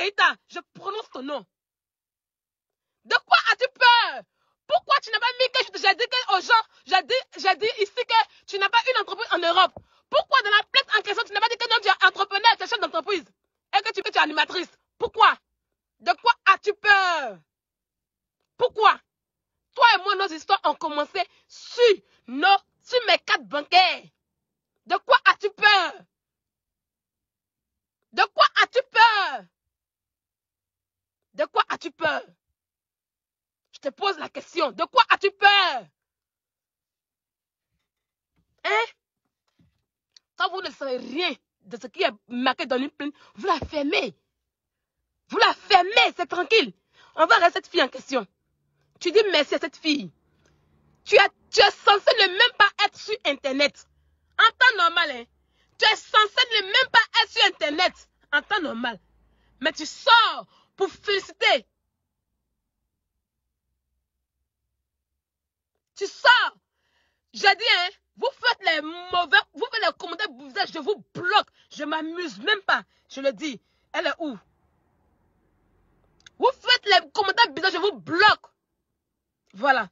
Keïta, je prononce ton nom. De quoi as-tu peur? Pourquoi tu n'as pas mis que j'ai dit aux gens, j'ai dit ici que tu n'as pas une entreprise en Europe? Pourquoi dans la plainte en question, tu n'as pas dit que non, tu es entrepreneur, tu es chef d'entreprise et que tu es animatrice? Pourquoi? De quoi as-tu peur? Pourquoi? Toi et moi, nos histoires ont commencé sur mes cartes bancaires. De quoi as-tu peur? De quoi as-tu peur? De quoi as-tu peur? Je te pose la question. De quoi as-tu peur? Hein? Quand vous ne savez rien de ce qui est marqué dans une plainte, vous la fermez. Vous la fermez, c'est tranquille. On va rester cette fille en question. Tu dis merci à cette fille. Tu es censé ne même pas être sur Internet. En temps normal, hein? Tu es censé ne même pas être sur Internet. En temps normal. Mais tu sors pour féliciter. Tu sors. J'ai dit, hein, vous faites les mauvais, vous faites les commentaires, je vous bloque. Je ne m'amuse même pas. Je le dis. Elle est où? Vous faites les commentaires bizarres, je vous bloque. Voilà.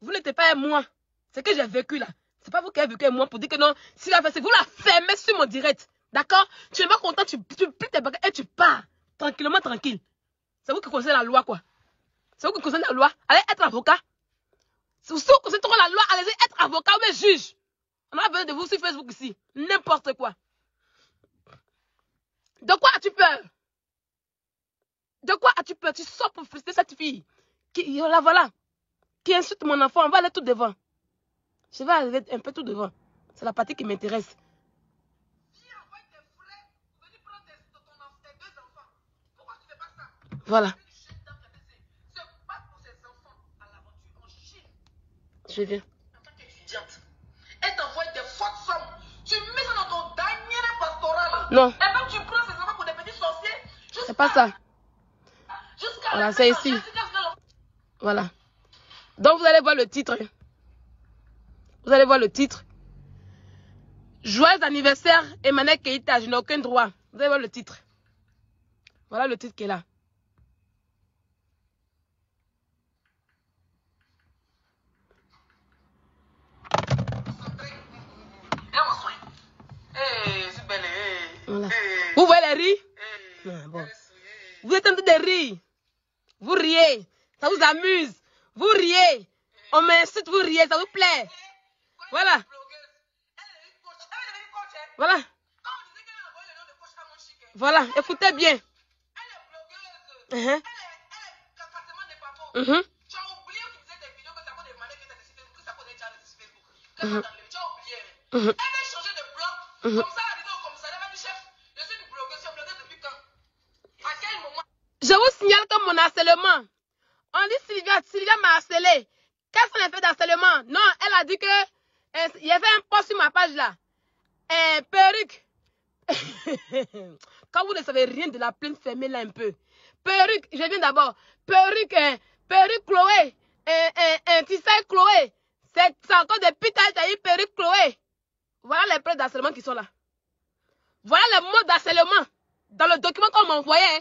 Vous n'êtes pas moi. C'est que j'ai vécu là. C'est pas vous qui avez vécu moi pour dire que non. Si la fait, vous la fermez sur mon direct. D'accord? Tu n'es pas content, tu plies tes bagages et tu pars. Tranquillement, tranquille. C'est vous qui connaissez la loi, quoi. C'est vous qui connaissez la loi. Allez être avocat. Si vous connaissez trop la loi, allez être avocat ou même juge. On a besoin de vous sur Facebook ici. N'importe quoi. De quoi as-tu peur? De quoi as-tu peur? Tu sors pour frustrer cette fille. Voilà. Qui insulte mon enfant. On va aller tout devant. Je vais arriver un peu tout devant. C'est la partie qui m'intéresse. Voilà. Je viens. En tant qu'étudiante, elle t'envoie des fortes sommes. Tu mets ça dans ton dernier pastoral. Non. Et même tu prends ces enfants pour des petits sorciers. C'est pas ça. Voilà, c'est ici. Voilà. Donc vous allez voir le titre. Vous allez voir le titre. Joyeux anniversaire, Emmanuel Keïta. Je n'ai aucun droit. Vous allez voir le titre. Voilà le titre qui est là. Voilà. Vous voyez les rires? Ah, bon. Vous êtes en train de rire. Vous riez. Ça vous amuse. Vous riez. On m'insulte, vous riez. Ça vous plaît. Voilà. Voilà. Voilà. Écoutez bien. Je vous signale que mon harcèlement, on dit Sylvia m'a harcelé. Qu'est-ce qu'on a fait d'harcèlement? Non, elle a dit que il y avait un post sur ma page là. Perruque. Quand vous ne savez rien de la plainte, fermez-la un peu. Perruque, je viens d'abord. Perruque Chloé. Tu sais Chloé. C'est encore des putains, t'as eu perruque Chloé. Voilà les preuves d'harcèlement qui sont là. Voilà les mots d'harcèlement. Dans le document qu'on m'a envoyé, hein.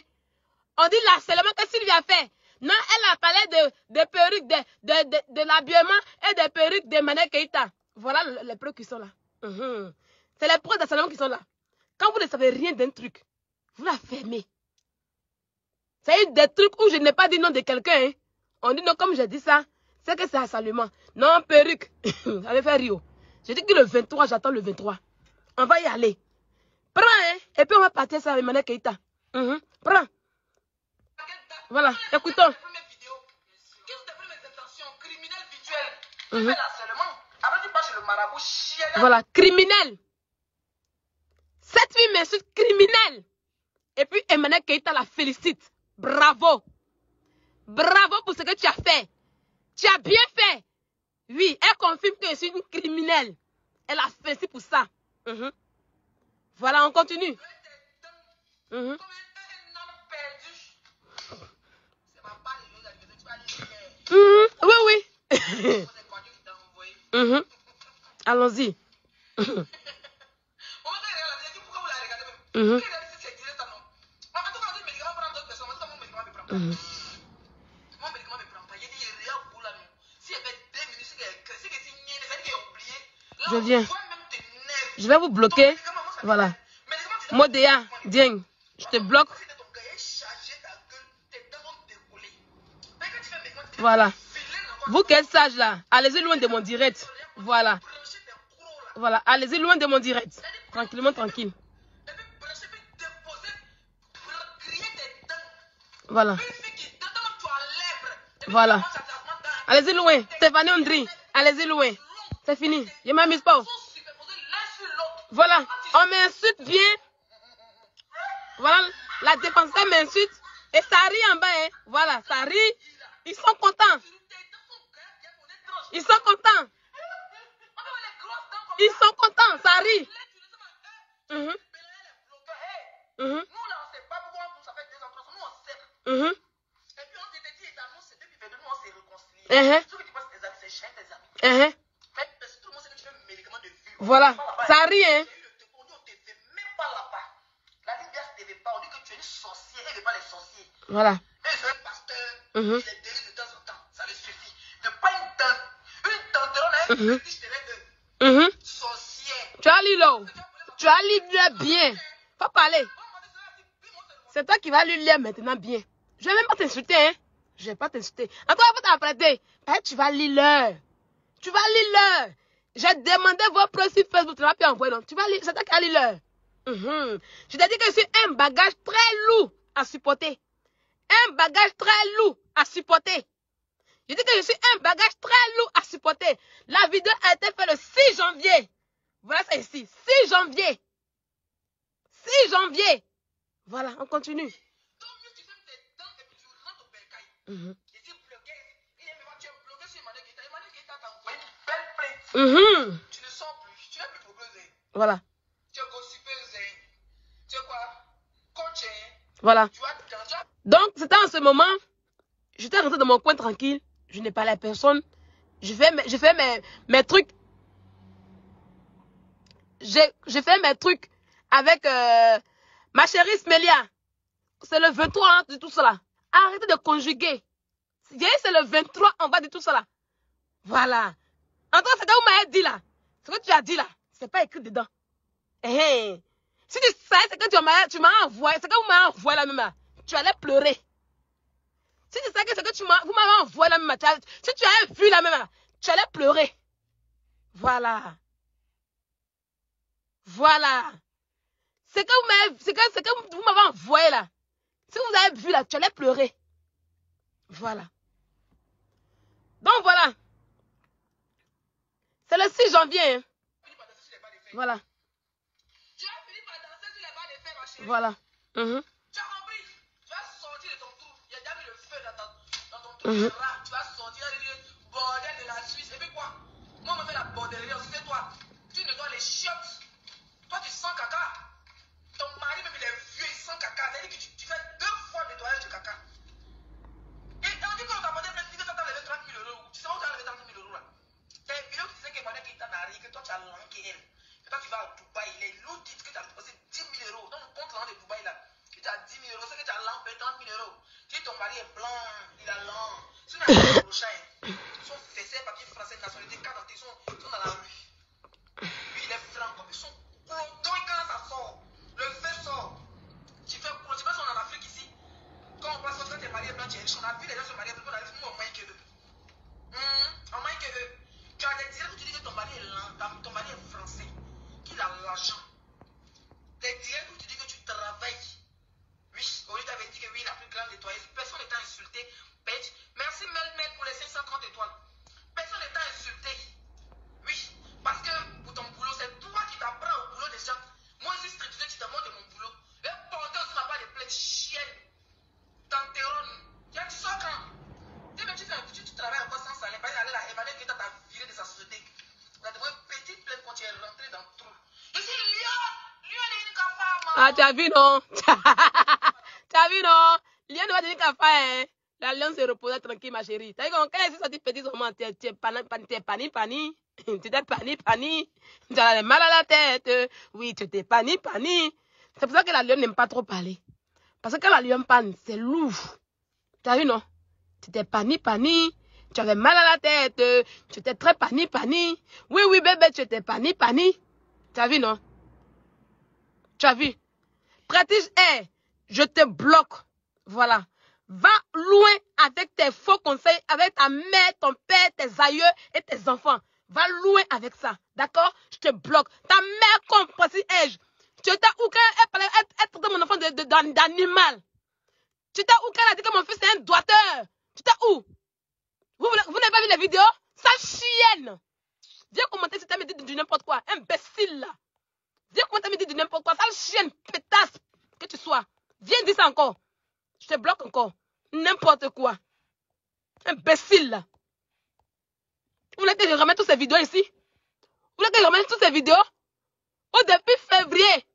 On dit l'harcèlement que Sylvia a fait. Non, elle a parlé de perruques, de l'habillement et des perruques de Emmanuel Keïta. Voilà les preuves qui sont là. C'est les preuves d'harcèlement qui sont là. Quand vous ne savez rien d'un truc, vous la fermez. C'est des trucs où je n'ai pas dit non de quelqu'un. Hein. On dit non, comme j'ai dit ça, c'est que c'est harcèlement. Non, perruque. Ça avait fait Rio. J'ai dit que le 23, j'attends le 23. On va y aller. Prends, hein. Et puis on va partir ça avec Emmanuel Keïta. Prends. Voilà, écoutons. Voilà, criminel. Cette fille m'insulte criminel. Et puis Emmanuel Keïta la félicite. Bravo. Bravo pour ce que tu as fait. Tu as bien fait. Oui, elle confirme que je suis une criminelle. Elle a félicité pour ça. Voilà, on continue. Oui, oui. Allons-y. Je viens. Je vais vous bloquer. Voilà. Modéa, Dieng, je te bloque. Voilà. Vous qui êtes sage là, allez-y loin de mon direct. Voilà. Voilà, allez-y loin de mon direct. Tranquillement, tranquille. Voilà. Voilà. Allez-y loin. Stéphanie Ondry, allez-y loin. C'est fini. Je ne m'amuse pas. Voilà. On m'insulte bien. Voilà. La défenseur m'insulte. Et ça rit en bas. Hein. Voilà, ça rit. Ils sont contents. Ils sont contents. Ils sont contents. Ça rit. Voilà, ça rit, hein. Voilà. Tu as lu là. Tu as lu bien. Faut parler. C'est toi qui vas lui lire maintenant bien. Je vais même pas t'insulter, hein. Je vais pas t'insulter. Encore, il faut t'apprêter. Tu vas lire l'heure. Tu vas lire l'heure. J'ai demandé vos preuves sur Facebook. Tu vas pas envoyer, non. Tu vas lire. C'est toi qui vas lire l'heure. Je t'ai dit que je suis un bagage très lourd à supporter. Un bagage très lourd à supporter. Je dis que je suis un bagage très lourd à supporter. La vidéo a été faite le 6 janvier. Voilà ça ici. 6 janvier. 6 janvier. Voilà, on continue. Tu ne sens plus, tu n'es plus progressé. Voilà. Tu es gossipeuse, tu es quoi? Coach. Voilà. Donc, c'était en ce moment, j'étais rentré dans mon coin tranquille, je n'ai pas la personne, je fais mes trucs. Je fais mes trucs avec ma chérie Smelia. C'est le 23, hein, de tout cela. Arrêtez de conjuguer. C'est le 23, on va de tout cela. Voilà. En tout cas, c'est que vous m'avez dit là. Ce que tu as dit là, c'est pas écrit dedans. Si tu sais, c'est que tu m'as envoyé, c'est que vous m'avez envoyé la même là, tu allais pleurer. Si tu sais que c'est que vous m'avez envoyé la même là, si tu avais vu la même là, tu allais pleurer. Voilà. Voilà. C'est que vous m'avez envoyé là. Si vous avez vu là, tu allais pleurer. Voilà. Donc voilà. C'est le 6 janvier. Hein. Voilà. Tu as fini par danser sur les bas des fers, ma chérie. Voilà. Tu as compris? Tu vas sortir de ton trou. Il y a déjà mis le feu dans ton trou. Tu vas sortir du bordel de la Suisse. Et puis quoi? Moi, on me fait la bordellerie aussi. C'est toi. Tu nettoies les chiottes. Toi, tu sens caca. Ton mari, même, il est vieux, il sent caca. C'est-à-dire que tu fais 2 fois le nettoyage de caca. Et on dit qu'on t'a demandé plein de que tu as levé 30 000 euros. Tu sais où tu as levé 30 000 euros là? T'as une vidéo qui disait que pendant qu'il t'a marié, que toi tu as langué elle. Que toi tu vas à Dubaï, les loups disent que tu as déposé 10 000 euros. Dans le compte là de Dubaï là, que tu as 10 000 euros, c'est que tu as lancé 30 000 euros. Si ton mari est blanc, il a langue. Si on a le prochain, son fessé, papier français, nationalité, carte d'identité, ils sont dans la rue. Lui il est franco, ils sont clotons quand ça sort. Le feu sort. Tu fais quoi? Tu fais ça en Afrique ici. Quand on passe, quand tu es marié blanc, tu es riche. On a vu les gens se marier, on a vu nous au moins que eux. Au moins que eux. Tu as des directs où tu dis que ton mari est français, qu'il a l'argent. Des directs où tu dis que tu travailles. Oui, au lieu d'avais dit que oui, la plus grande étoile. Personne n'est insulté. Merci Melmel pour les 530 étoiles. Personne n'est insulté. Oui, parce que pour ton boulot, c'est toi qui t'apprends au boulot des gens. Moi, je suis stricté, tu te montres de mon boulot. Le porteur aussi n'a pas de plaie de chienne. T'enterronnes. Tu sors quand? Tu travailles encore sans salaire. Par exemple, Emmanuel qui t'a viré de sa société. Tu as trouvé une petite plainte quand tu es rentré dans le trou. Je suis Lyon. Lyon n'est une femme. Ah, tu as vu, non? Tu as vu, non? Lyon ne va dire qu'à faire, hein? La lion se reposait tranquille, ma chérie. T'as vu quand elle est sortie petite, tu es pani. Tu t'es pani. Tu as mal à la tête. Oui, tu t'es pani. C'est pour ça que la lion n'aime pas trop parler. Parce que la lion panne, c'est lourd. Tu as vu, non? Tu étais pani. Tu avais mal à la tête. Tu étais très pani. Oui, oui, bébé, tu étais pani. Tu as vu, non? Tu as vu? Pratique, je te bloque. Voilà. Va loin avec tes faux conseils, avec ta mère, ton père, tes aïeux et tes enfants. Va loin avec ça. D'accord? Je te bloque. Ta mère comprend si ai-je. Tu étais où elle traitait mon enfant d'animal? Tu étais où qu'elle a dit que mon fils est un doigteur? Tu étais où? Vous n'avez pas vu les vidéos? Sale chienne! Viens commenter si tu as me dit du n'importe quoi. Imbécile là. Viens commenter me dire du n'importe quoi. Sale chienne, pétasse que tu sois. Viens dire ça encore. Je te bloque encore. N'importe quoi. Imbécile là. Vous voulez que je remette toutes ces vidéos ici? Vous voulez que je remette toutes ces vidéos? Oh, depuis février.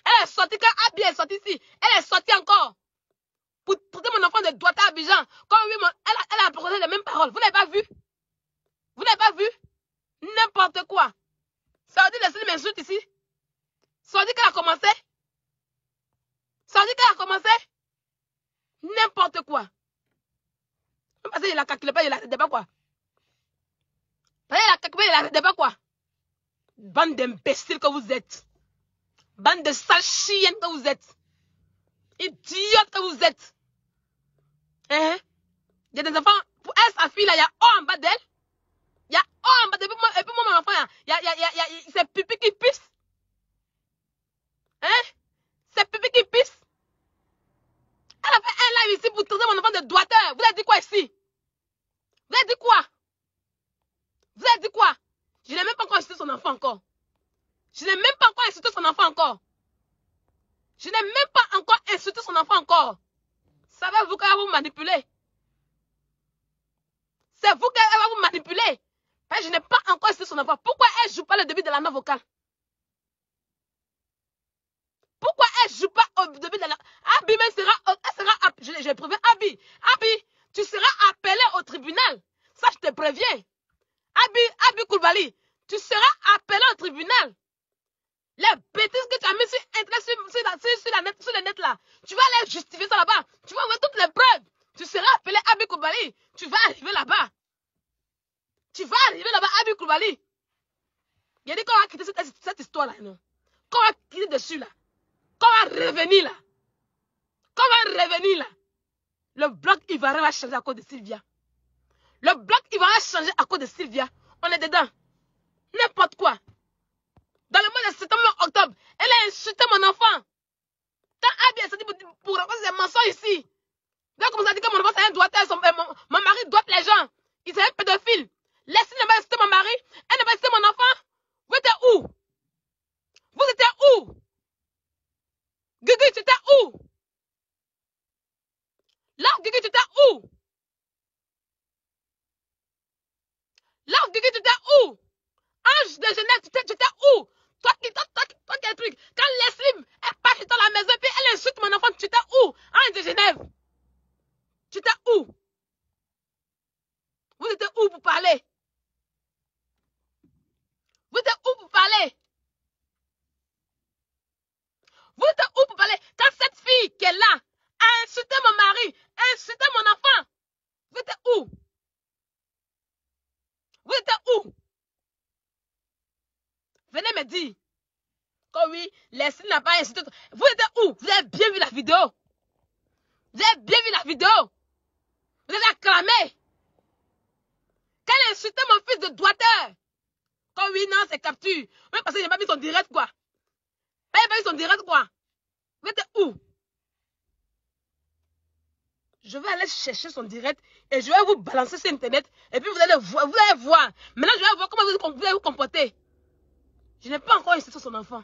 Elle est sortie quand Abby est sortie ici. Elle est sortie encore. Pour traiter mon enfant de doigté à Abidjan. Comme oui, elle a prononcé les mêmes paroles. Vous n'avez pas vu? Vous n'avez pas vu? N'importe quoi. Ça veut dire laisser m'insulte ici. Ça veut dire qu'elle a commencé. Ça veut dire qu'elle a commencé. N'importe quoi. Parce qu'il a calculé pas, il a débat quoi. Il a calculé, il a débat quoi. Bande d'imbéciles que vous êtes. Bande de sales chiennes que vous êtes. Idiotes que vous êtes. Hein? Il y a des enfants, pour elle, sa fille là, il y a O en bas d'elle. Il y a O en bas d'elle. Et puis moi, mon enfant, c'est pipi qui pisse. Hein? C'est pipi qui pisse. Elle a fait un live ici pour traiter mon enfant de doigteur. Vous avez dit quoi ici? Vous avez dit quoi? Vous avez dit quoi? Je n'ai même pas encore insulté son enfant encore. Je n'ai même pas encore insulté son enfant encore. Je n'ai même pas encore insulté son enfant encore. Savez-vous qu'elle va vous manipuler? C'est vous qu'elle va vous manipuler. Je n'ai pas encore insulté son enfant. Pourquoi elle ne joue pas le début de la note vocale? Pourquoi elle ne joue pas au début de la... Abby même sera... Je préviens Abby. Abby, tu seras appelé au tribunal. Ça, je te préviens. Abby Koulibaly, tu seras appelé au tribunal. Les bêtises que tu as mis sur le net là, tu vas aller justifier ça là-bas. Tu vas envoyer toutes les preuves. Tu seras appelé Abby Koulibaly. Tu vas arriver là-bas. Tu vas arriver là-bas, Abby Koulibaly. Il a dit qu'on va quitter cette histoire-là, non? Qu'on va quitter dessus là. Qu'on va revenir là. Qu'on va revenir là. Le bloc ivoirien va changer à cause de Sylvia. Le bloc ivoirien va changer à cause de Sylvia. On est dedans. N'importe quoi. Dans le mois de septembre, octobre, elle a insulté mon enfant. Quand Abby est sorti pour raconter ses mensonges ici. Donc, comme ça dit que mon enfant, c'est un doigteur. Mon mari doit les gens. Il est un pédophile. Laissez-le pas insulter mon mari. Elle ne va insulter mon enfant. Vous étiez où? Vous étiez où? Guigui, tu étais où? Là, Guigui, tu étais où? Là, Guigui, tu étais où? Ange de Genève, tu étais où? Toi qui es truc. Quand Leslie est partie dans la maison, puis elle insulte mon enfant, tu étais où? Ange de Genève. Tu étais où? Vous étiez où pour parler? Vous étiez où pour parler? Vous étiez où pour parler? Quand cette fille qui est là a insulté mon mari, a insulté mon enfant, vous étiez où? Vous étiez où? Venez me dire. Oh oui, Leslie n'a pas insulté. Vous étiez où? Vous avez bien vu la vidéo? Vous avez bien vu la vidéo? Vous avez acclamé. Quand elle a insulté mon fils de doigteur. Oh oui, non, c'est capture. Oui, parce qu'il n'a pas mis son direct, quoi. Il n'a pas mis son direct, quoi. Vous étiez où? Je vais aller chercher son direct et je vais vous balancer sur Internet. Et puis vous allez voir. Maintenant, je vais voir comment vous allez vous comporter. Je n'ai pas encore insulté son enfant.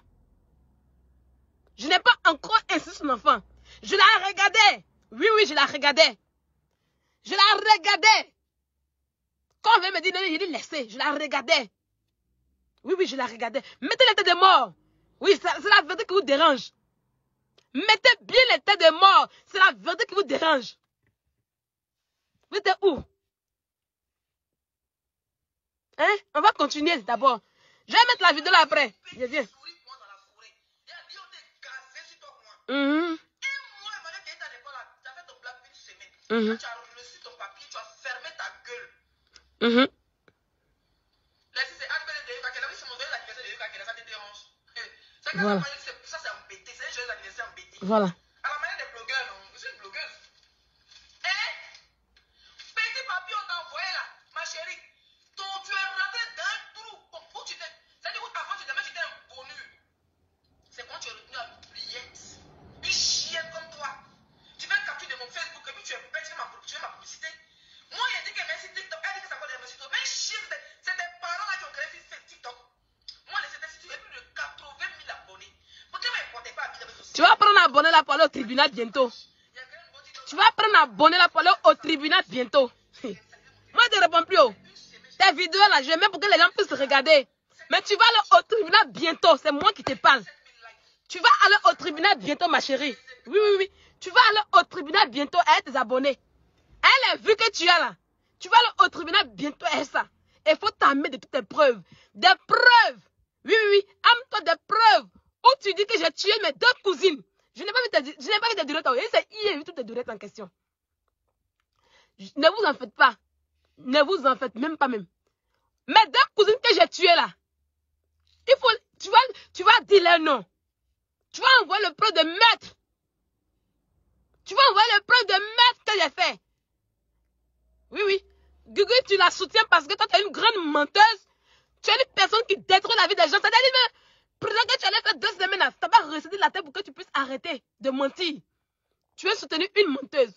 Je n'ai pas encore insulté son enfant. Je la regardais. Oui, je la regardais. Je la regardais. Quand on vient me dire, non, il dit laissez. Je la regardais. Oui, je la regardais. Mettez les têtes de mort. Oui, c'est la vérité qui vous dérange. Mettez bien les têtes de mort. C'est la vérité qui vous dérange. Vous êtes où? Hein? On va continuer d'abord. Je vais mettre la vidéo là après. Je viens. Quand tu as reçu ton papier, tu as fermé ta gueule. Là, c'est Anne-Belle de Yuka Kela. Oui, c'est mon joyeux anniversaire de Yuka Kela. Ça te dérange. Voilà. Ça, c'est embêté. C'est un joyeux anniversaire embêté. Voilà. À la manière des blogueurs, non? Je suis une blogueuse. Petit papier, on t'a envoyé là, ma chérie. Tu es rentré dans un trou. Où tu t'es. C'est-à-dire qu'avant, tu étais un bonheur. C'est quand tu es retenu à l'oubliette. Une chienne comme toi. Tu fais capture de mon Facebook et puis tu es bête, tu fais ma publicité. Moi, il a dit que merci TikTok. Elle dit que ça va merci TikTok. Mais chienne, c'est tes parents là qui ont créé TikTok. Moi, c'était si tu as plus de 80 000 abonnés. Pourquoi ne m'importait pas à vivre avec ce. Tu vas prendre un abonné là pour aller au tribunal bientôt. Tu vas prendre un abonné là pour aller au tribunal bientôt. Moi, je ne réponds plus. Tes vidéos là, je mets pour que les gens puissent regarder. Mais tu vas aller au tribunal bientôt. C'est moi qui te parle. Tu vas aller au tribunal bientôt, ma chérie. Oui, oui, oui. Tu vas aller au tribunal bientôt avec tes abonnés. Elle a vu que tu es là. Tu vas aller au tribunal bientôt avec ça. Il faut t'amener de toutes tes preuves. Des preuves. Oui, oui, oui. Amène-toi des preuves. Où tu dis que j'ai tué mes deux cousines. Je n'ai pas vu tes directs. C'est hier vu toutes tes directs en question. Ne vous en faites pas. Ne vous en faites même pas même. Mes deux cousines que j'ai tuées là. Il faut, tu vas dire leur nom. Tu vas envoyer le preuve de meurtre. Tu vas envoyer le preuve de meurtre que j'ai fait. Oui, oui. Gugu, tu la soutiens parce que toi, tu es une grande menteuse. Tu es une personne qui détruit la vie des gens. C'est-à-dire que, pendant que tu allais faire 2 semaines, tu n'as pas recédé la tête pour que tu puisses arrêter de mentir. Tu as soutenu une menteuse.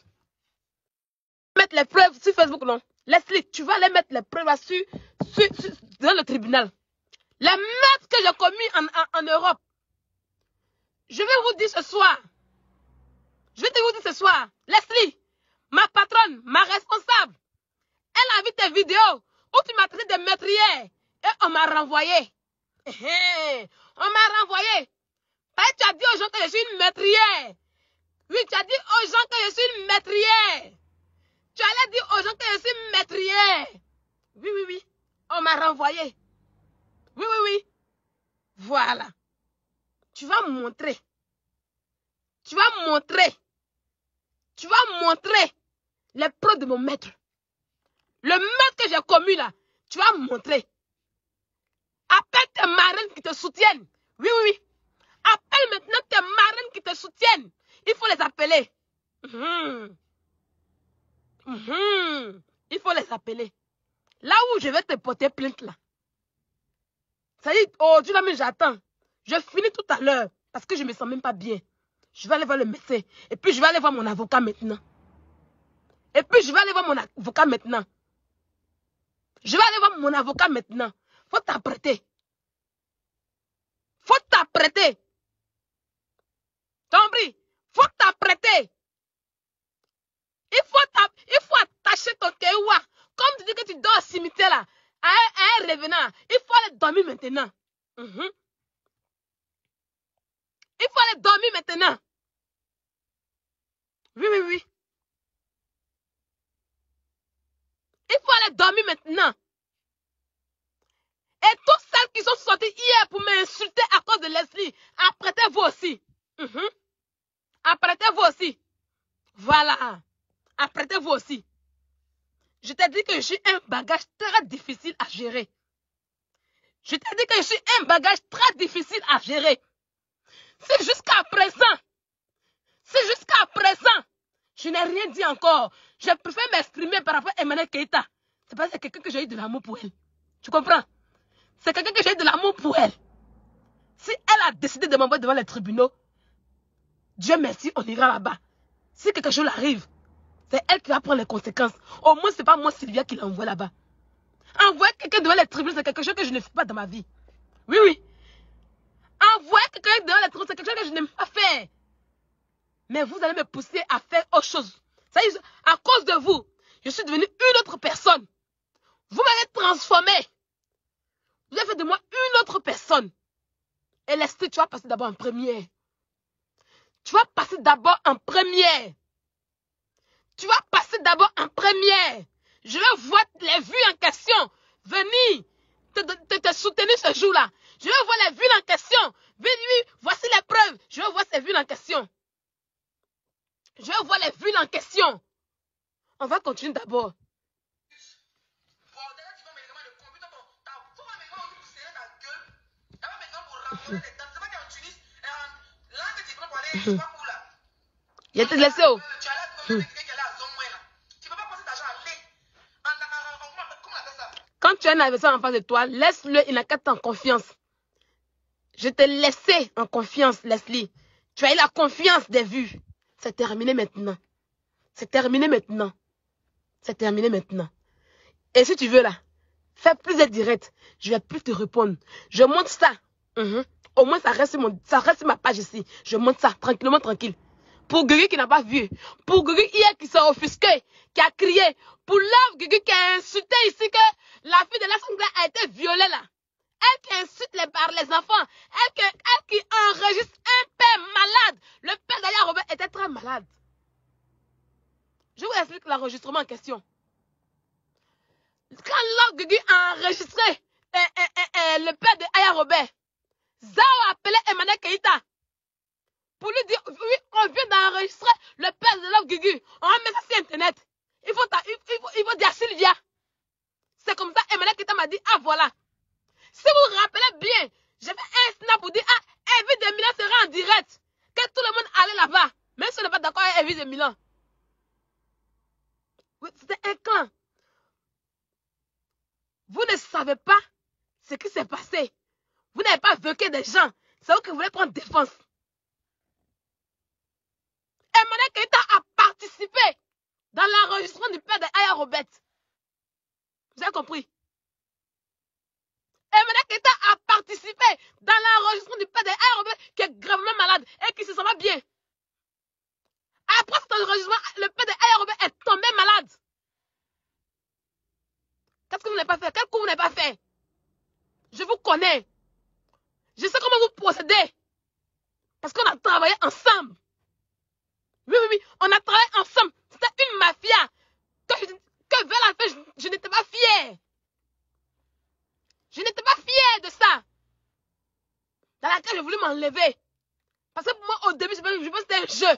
Mettre les preuves sur Facebook, non. Leslie, tu vas aller mettre les preuves dans le tribunal. Les meurtres que j'ai commis en Europe. Je vais vous dire ce soir. Je vais vous dire ce soir. Leslie, ma patronne, ma responsable, elle a vu tes vidéos où tu m'as traité de meurtrière et on m'a renvoyé. On m'a renvoyé. Parce que tu as dit aux gens que je suis une meurtrière. Oui, tu as dit aux gens que je suis une meurtrière. Tu allais dire aux gens que je suis une meurtrière. Oui, oui, oui. On m'a renvoyé. Oui, oui, oui. Voilà. Tu vas montrer. Tu vas montrer. Tu vas montrer les preuves de mon maître. Le maître que j'ai commis là, tu vas montrer. Appelle tes marraines qui te soutiennent. Oui, oui, oui. Appelle maintenant tes marraines qui te soutiennent. Il faut les appeler. Il faut les appeler. Là où je vais te porter plainte là. Ça dit, oh, tu l'as mis, j'attends. Je finis tout à l'heure parce que je ne me sens même pas bien. Je vais aller voir le médecin. Et puis je vais aller voir mon avocat maintenant. Je vais aller voir mon avocat maintenant. Faut t'apprêter. Faut t'apprêter. T'as compris? Faut t'apprêter. Il faut attacher ton kéoua. Comme tu dis que tu dors au cimetière là, à un revenant, il faut aller dormir maintenant. Il faut aller dormir maintenant. Oui, oui, oui. Il faut aller dormir maintenant. Et tous celles qui sont sorties hier pour m'insulter à cause de Leslie, apprêtez-vous aussi. Apprêtez-vous aussi. Voilà. Apprêtez-vous aussi. Je t'ai dit que je suis un bagage très difficile à gérer. Je t'ai dit que je suis un bagage très difficile à gérer. C'est jusqu'à présent. Je n'ai rien dit encore. Je préfère m'exprimer par rapport à Emmanuel Keïta. C'est parce que c'est quelqu'un que j'ai eu de l'amour pour elle. Tu comprends? C'est quelqu'un que j'ai eu de l'amour pour elle. Si elle a décidé de m'envoyer devant les tribunaux, Dieu merci, on ira là-bas. Si quelque chose arrive, c'est elle qui va prendre les conséquences. Au moins, ce n'est pas moi, Sylvia, qui l'envoie là-bas. Envoyer quelqu'un devant les tribunaux, c'est quelque chose que je ne fais pas dans ma vie. Oui, oui. Envoyer quelqu'un devant les tribunaux, c'est quelque chose que je n'aime pas faire. Mais vous allez me pousser à faire autre chose. Ça y est, à cause de vous, je suis devenue une autre personne. Vous m'avez transformé. Vous avez fait de moi une autre personne. Et Leslie, tu vas passer d'abord en première. Tu vas passer d'abord en première. Je vais voir les vues en question venir te soutenir ce jour-là. Je vais voir les vues en question. Oui, voici les preuves. Je vais voir ces vues en question. On va continuer d'abord. Je te laisse. Quand tu as un adversaire en face de toi, laisse-le, il n'a qu'à être en confiance. Je t'ai laissé en confiance, Leslie. Tu as eu la confiance des vues. C'est terminé maintenant. C'est terminé maintenant. C'est terminé maintenant. Et si tu veux là, fais plus de direct. Je vais plus te répondre. Je monte ça. Au moins, ça reste ma page ici. Je monte ça, tranquillement, tranquille. Pour Guigui qui n'a pas vu. Pour Guigui hier qui s'est offusqué, qui a crié. Pour Love Guigui qui a insulté ici que la fille de la Sangla a été violée là. Elle qui insulte les enfants. Elle qui enregistre un père malade. Le père d'Aya Robert était très malade. Je vous explique l'enregistrement en question. Quand Love Guigui a enregistré le père d'Aya Robert, Zao a appelé Emmanuel Keïta pour lui dire, oui, on vient d'enregistrer le père de Love Guigui. On va mettre ça sur Internet. Il faut dire à Sylvia. C'est comme ça, Emmanuel Keïta m'a dit, ah voilà. Si vous vous rappelez bien, j'ai fait un snap pour dire, ah, Evie de Milan sera en direct. Que tout le monde allait là-bas. Même si on n'est pas d'accord avec Evie de Milan. Oui, c'était un clan. Vous ne savez pas ce qui s'est passé. Vous n'avez pas vaincu des gens. C'est vous qui voulez prendre défense. Emmanuel Keïta a participé dans l'enregistrement du père d'Aya Robert. Vous avez compris? Emmanuel Keïta a participé dans l'enregistrement du père d'Aya Robert qui est gravement malade et qui se sent pas bien. Après cet enregistrement, le père d'Aya Robert est tombé malade. Qu'est-ce que vous n'avez pas fait? Quel coup vous n'avez pas fait? Je vous connais. Je sais comment vous procédez. Parce qu'on a travaillé ensemble. Oui, on a travaillé ensemble. C'était une mafia. Que vers la fin, je n'étais pas fière. Je n'étais pas fière de ça. Dans laquelle je voulais m'enlever. Parce que pour moi, au début, je pensais que c'était un jeu.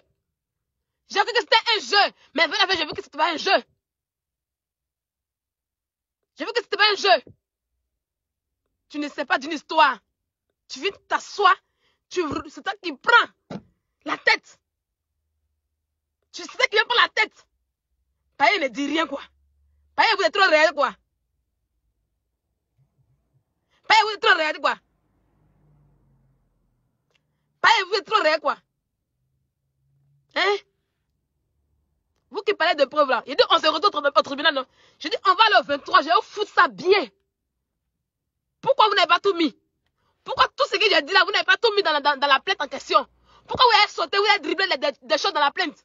J'ai cru que c'était un jeu. Mais vers la fin, j'ai vu que c'était pas un jeu. J'ai vu que c'était pas un jeu. Tu ne sais pas d'une histoire. Tu viens t'asseoir. C'est toi qui prends la tête. Tu sais qui vient prendre la tête. Paye ne dit rien, quoi. Paye, vous êtes trop réel, quoi. Paye, vous êtes trop réel, quoi. Paye, vous êtes trop réel, quoi. Hein? Vous qui parlez de preuves, là. Il dit, on se retrouve au tribunal, non? Je dis, on va aller au 23, je vais vous foutre ça bien. Pourquoi vous n'avez pas tout mis? Pourquoi tout ce que j'ai dit là, vous n'avez pas tout mis dans la plainte en question? Pourquoi vous avez sauté, vous avez dribblé des choses dans la plainte?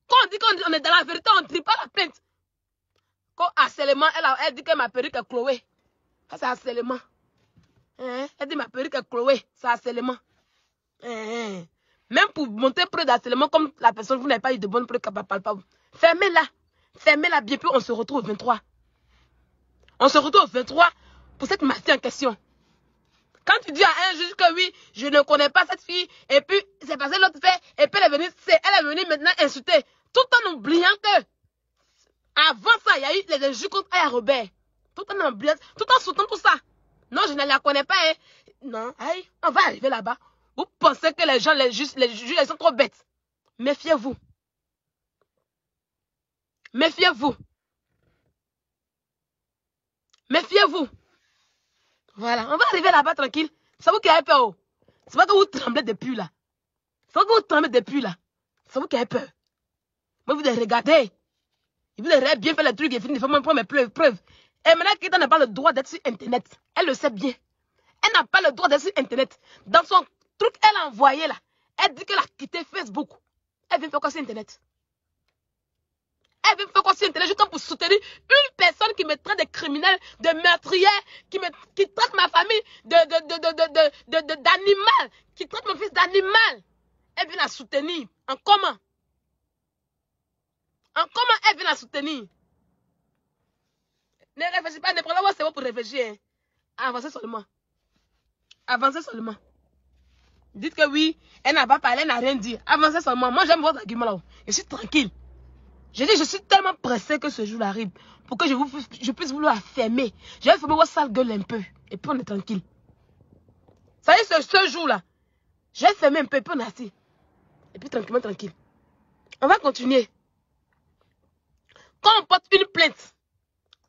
Quand on dit qu'on est dans la vérité, on ne dribble pas la plainte. Quand harcèlement, elle dit que ma perruque est Chloé. Ça, c'est harcèlement. Elle dit ma perruque est Chloé. C'est harcèlement. Même pour monter près d'harcèlement, comme la personne, vous n'avez pas eu de bonnes preuves palpables. Fermez-la. Fermez-la bien, puis on se retrouve au 23. On se retrouve au 23 pour cette mafia en question. Quand tu dis à un juge que oui, je ne connais pas cette fille, et puis c'est passé l'autre fait, et puis elle est venue maintenant insulter, tout en oubliant que, avant ça, il y a eu les injures contre Aya Robert. Tout en oubliant, tout en sautant tout ça. Non, je ne la connais pas, hein. Non, aïe, on va arriver là-bas. Vous pensez que les gens, les juges, ils sont trop bêtes. Méfiez-vous. Méfiez-vous. Méfiez-vous. Voilà, on va arriver là-bas tranquille. C'est vous qui avez peur. Oh. C'est pas que vous tremblez depuis là. C'est pas que vous tremblez depuis là. C'est vous qui avez peur. Moi, vous devez regarder. Vous devez bien faire les trucs et finir. Il faut même prendre mes preuves. Et maintenant, Keïta n'a pas le droit d'être sur Internet. Elle le sait bien. Elle n'a pas le droit d'être sur Internet. Dans son truc, elle a envoyé là. Elle dit qu'elle a quitté Facebook. Elle vient faire quoi sur Internet? Elle vient faire quoi sur Internet juste pour soutenir une personne qui me traite de criminel, de meurtrière, qui traite ma famille d'animal, qui traite mon fils d'animal. Elle vient la soutenir. En comment? En comment elle vient la soutenir? Ne réfléchis pas, ne prenez pas c'est bon pour réfléchir. Hein. Avancez seulement. Avancez seulement. Dites que oui, elle n'a pas parlé, elle n'a rien dit. Avancez seulement. Moi, j'aime votre argument là. Je suis tranquille. Je dis, je suis tellement pressé que ce jour arrive pour que je puisse vous le fermer. Je vais fermer votre sale gueule un peu. Et puis on est tranquille. Ça y est, ce jour-là, je vais fermer un peu et puis on est assis. Et puis tranquillement, tranquille. On va continuer. Quand on porte une plainte,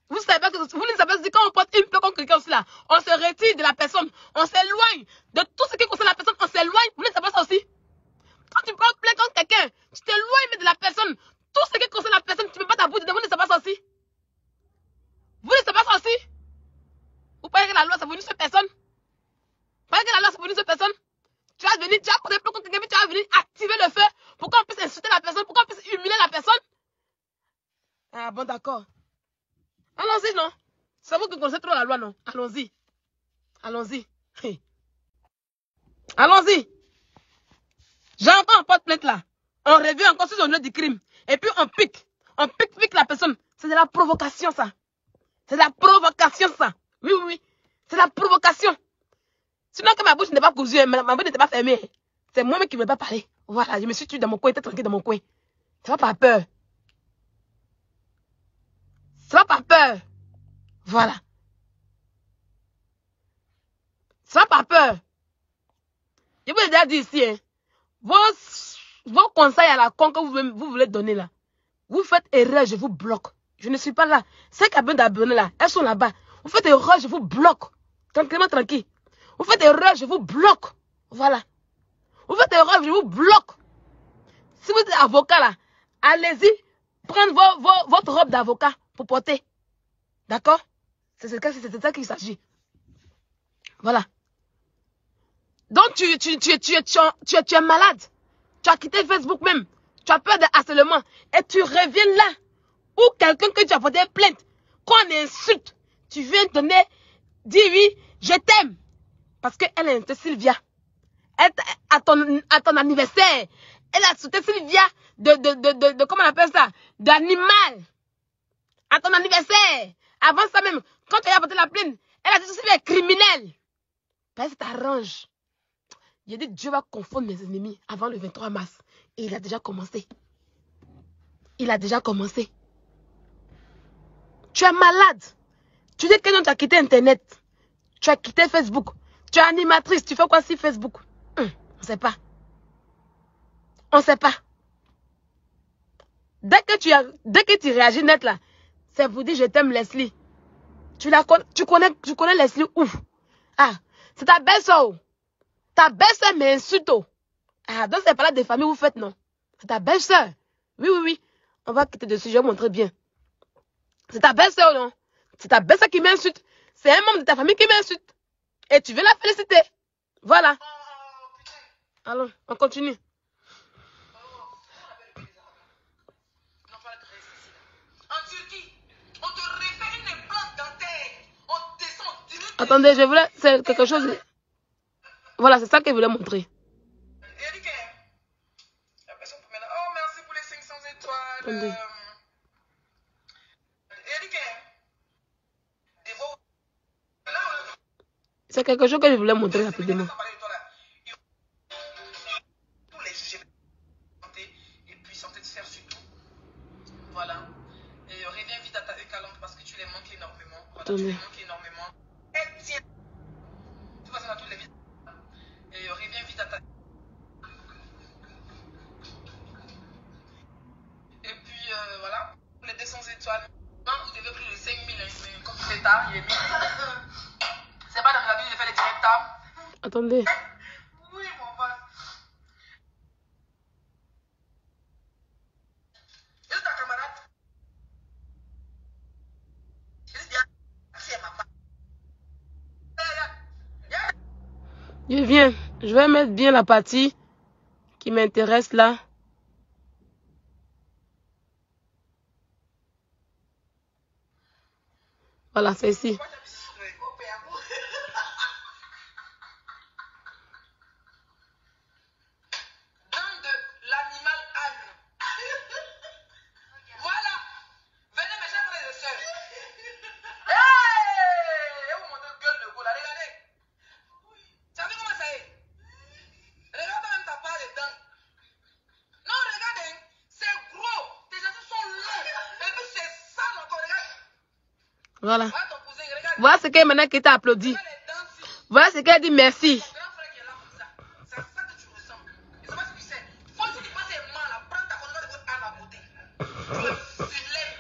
vous ne savez pas si quand on porte une plainte contre quelqu'un aussi là, on se retire de la personne, on s'éloigne de tout ce qui concerne la personne, on s'éloigne. Vous ne savez pas ça aussi? Quand tu prends plainte contre quelqu'un, tu t'éloignes de la personne. Tout ce qui concerne la personne, tu ne peux pas ta bouche dedans. Vous ne savez pas ça aussi? Vous ne savez pas ça aussi? Vous pensez que la loi c'est pour une seule personne? Vous pensez que la loi c'est pour une seule personne? Tu vas venir, tu vas porter plainte contre quelqu'un, tu vas venir activer le feu pour qu'on puisse insulter la personne, pour qu'on puisse humilier la personne? Ah bon, d'accord. Allons-y, non? C'est vous qui connaissez trop la loi, non? Allons-y. Allons-y. Allons-y. J'entends un porte-plainte là. On revient encore sur le lieu du crime. Et puis on pique. On pique la personne. C'est de la provocation, ça. C'est de la provocation, ça. Oui, oui, oui. C'est de la provocation. Sinon que ma bouche n'est pas cousue, ma bouche n'était pas fermée. C'est moi-même qui ne veux pas parler. Voilà, je me suis tué dans mon coin, j'étais tranquille dans mon coin. Ça va pas peur. Ça va pas peur. Voilà. Ça va pas peur. Je vous ai déjà dit ici, hein, vos conseils à la con que vous voulez donner là, vous faites erreur, je vous bloque. Je ne suis pas là. Ces cabines d'abonnés là, elles sont là-bas. Vous faites erreur, je vous bloque. Tranquillement, tranquille. Vous faites erreur, je vous bloque. Voilà. Vous faites erreur, je vous bloque. Si vous êtes avocat là, allez-y, prendre votre robe d'avocat pour porter. D'accord? C'est ça qu'il s'agit. Voilà. Donc tu es malade. Tu as quitté Facebook même. Tu as peur de harcèlement. Et tu reviens là où quelqu'un que tu as porté plainte, qu'on insulte, tu viens donner, dire oui, je t'aime. Parce qu'elle est insultée Sylvia. À ton anniversaire, elle a insulté Sylvia de comment on appelle ça? D'animal. À ton anniversaire. Avant ça même, quand tu as porté la plainte, elle a dit que Sylvia est criminelle. Ben, ça t'arrange. J'ai dit, Dieu va confondre mes ennemis avant le 23 mars. Et il a déjà commencé. Il a déjà commencé. Tu es malade. Tu dis que non, tu as quitté Internet. Tu as quitté Facebook. Tu es animatrice. Tu fais quoi sur Facebook? On ne sait pas. On ne sait pas. Dès que tu réagis net là, c'est pour dire je t'aime Leslie. Tu connais Leslie où? Ah, c'est ta belle-soeur. Ta belle-soeur m'insulte. Ah, donc c'est pas là des familles vous faites, non? C'est ta belle-soeur. Oui, oui, oui. On va quitter dessus, je vais montrer bien. C'est ta belle-soeur, non? C'est ta belle-soeur qui m'insulte. C'est un membre de ta famille qui m'insulte. Et tu veux la féliciter. Voilà. Allons, on continue. En Turquie, on te refait une implante dentaire. On descend 10 minutes. Attendez, je voulais... C'est quelque chose... Voilà, c'est ça que je voulais montrer. Eric, la personne pour maintenant. Oh, merci pour les 500 étoiles. Attendez. Eric, C'est quelque chose que je voulais montrer rapidement. tous les sujets et puis santé de faire surtout. Voilà. Et reviens vite à ta Ekalampe parce que tu les manques énormément. Voilà, tu les manques énormément. Et tiens. Tu vas dans toutes les vidéos. Et reviens vite à ta. Et puis voilà. Les 200 étoiles. Vous devez plus de 5000. Mais comme c'est tard, il est mis. C'est pas dans la vie de faire les directs. Attendez. Oui, mon père. Est-ce ta camarade? Je viens. Je vais mettre bien la partie qui m'intéresse là. Voilà, c'est ici. Voilà. Voilà ton cousin, regarde. Voilà ce qu'elle maintenant qui t'a applaudi. Regarde les danses. Voilà ce qu'elle dit merci. Ton grand frère qui est là comme ça. C'est à ça que tu ressembles. Je sais pas si tu sais. Faut que tu passes un mal là. Prends ta photo de à la beauté. Tu lèves.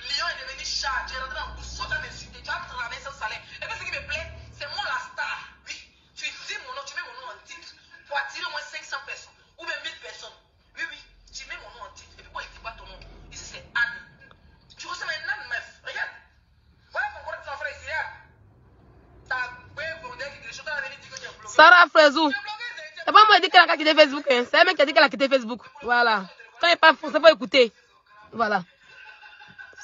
Lion est devenu chat. Tu es rentré en bouche. Faut m'insulter. Tu as traversé le salaire. Et puis ce qui me plaît, c'est moi la star. Oui. Tu dis mon nom, tu mets mon nom en titre pour attirer au moins 500 personnes. Ou même 1000 personnes. Oui, oui. Tu mets mon nom en titre. Et puis pourquoi il ne dit pas ton nom? Ici c'est Anne. Tu ressembles à une Anne, meuf. Regarde. Voilà mon grand frère ici. Regarde. Ta web, on dirait que les choses à venir dire que tu es bloqué. Sarah Frezou. Tu es bloqué, C'est pas moi qui ai dit qu'elle a quitté Facebook. Hein. C'est elle même qui a dit qu'elle a quitté Facebook. Voilà. Quand il n'est pas français, il faut écouter. Voilà.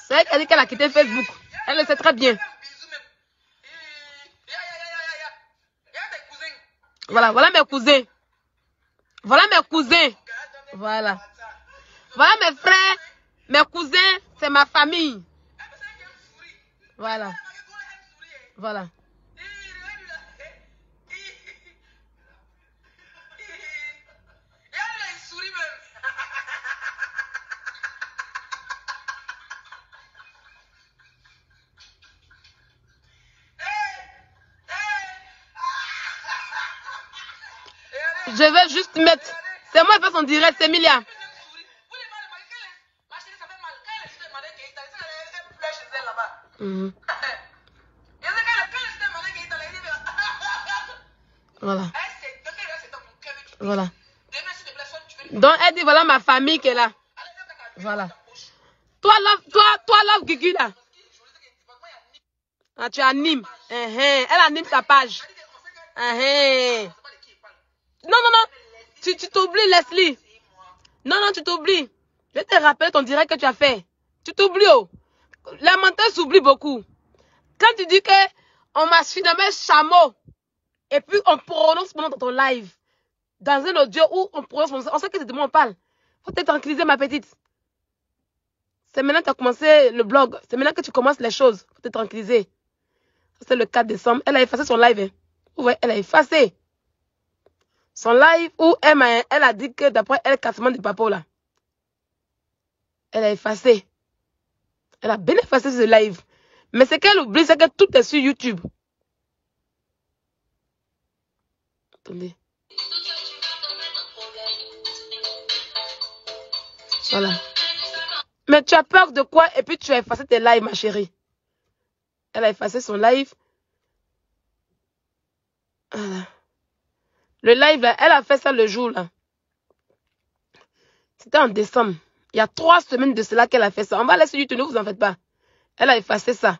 C'est elle qui a dit qu'elle a quitté Facebook. Elle le sait très bien. Voilà, voilà mes cousins. Voilà mes cousins. Voilà. Voilà mes frères, mes cousins, c'est ma famille. Voilà. Voilà. Je vais juste mettre. C'est moi qui fais son direct, c'est Emilia. Voilà. Voilà. Donc elle dit voilà ma famille qui est là. Voilà. Toi love Guigui là. Ah, tu animes. Elle anime sa page. Non. Tu t'oublies, Leslie. Non, tu t'oublies. Je vais te rappeler ton direct que tu as fait. Tu t'oublies. Oh. Les menteurs s'oublient beaucoup. Quand tu dis que on m'a finalement chameau, et puis on prononce mon nom dans ton live, dans un audio où on prononce mon nom, on sait que c'est de moi on parle. Faut te tranquilliser, ma petite. C'est maintenant que tu as commencé le blog. C'est maintenant que tu commences les choses. Faut te tranquilliser. C'est le 4 décembre. Elle a effacé son live. Hein. Ouais, elle a effacé son live où elle a dit que d'après elle, cassement du papa là. Elle a effacé. Elle a bien effacé ce live. Mais ce qu'elle oublie, c'est que tout est sur YouTube. Attendez. Voilà. Mais tu as peur de quoi? Et puis tu as effacé tes lives, ma chérie. Elle a effacé son live. Voilà. Le live, là, elle a fait ça le jour, là. C'était en décembre. Il y a 3 semaines de cela qu'elle a fait ça. On va laisser YouTube, ne vous en faites pas. Elle a effacé ça.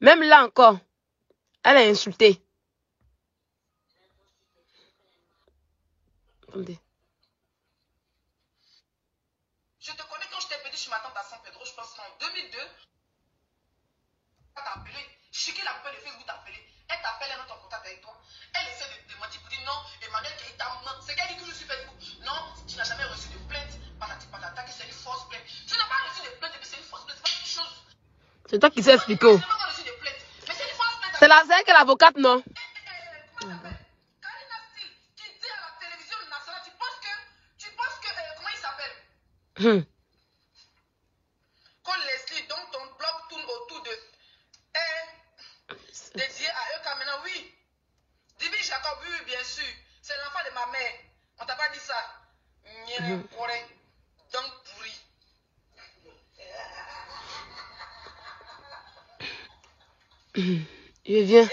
Même là encore, elle a insulté. Attendez. Je te connais quand je t'ai petit chez ma tante à San Pedro, je pense qu'en 2002. Elle t'a appelé. Chiquet la peur de Facebook t'a appelé. Elle t'appelle, elle est en contact avec toi. Elle essaie de te démentir pour dire non, Emmanuel qui est ta maman. C'est qu'elle dit que je suis Facebook. Non, tu n'as jamais reçu de plainte. Patati patata, que c'est une fausse plainte. Tu n'as pas reçu de plainte, mais c'est une fausse plainte. C'est pas quelque chose. C'est toi qui sais expliquer. Tu n'as pas reçu de plainte. Mais c'est une fausse plainte. C'est elle qui est l'avocate, non? Comment ça s'appelle? Karina Steele, qui dit à la télévision nationale, tu penses que comment il s'appelle? Quand Leslie, donc ton blog tourne autour de dédié à eux quand maintenant, oui. Divine Jacob, oui, bien sûr. C'est l'enfant de ma mère. On t'a pas dit ça. Donc pourri. Je viens.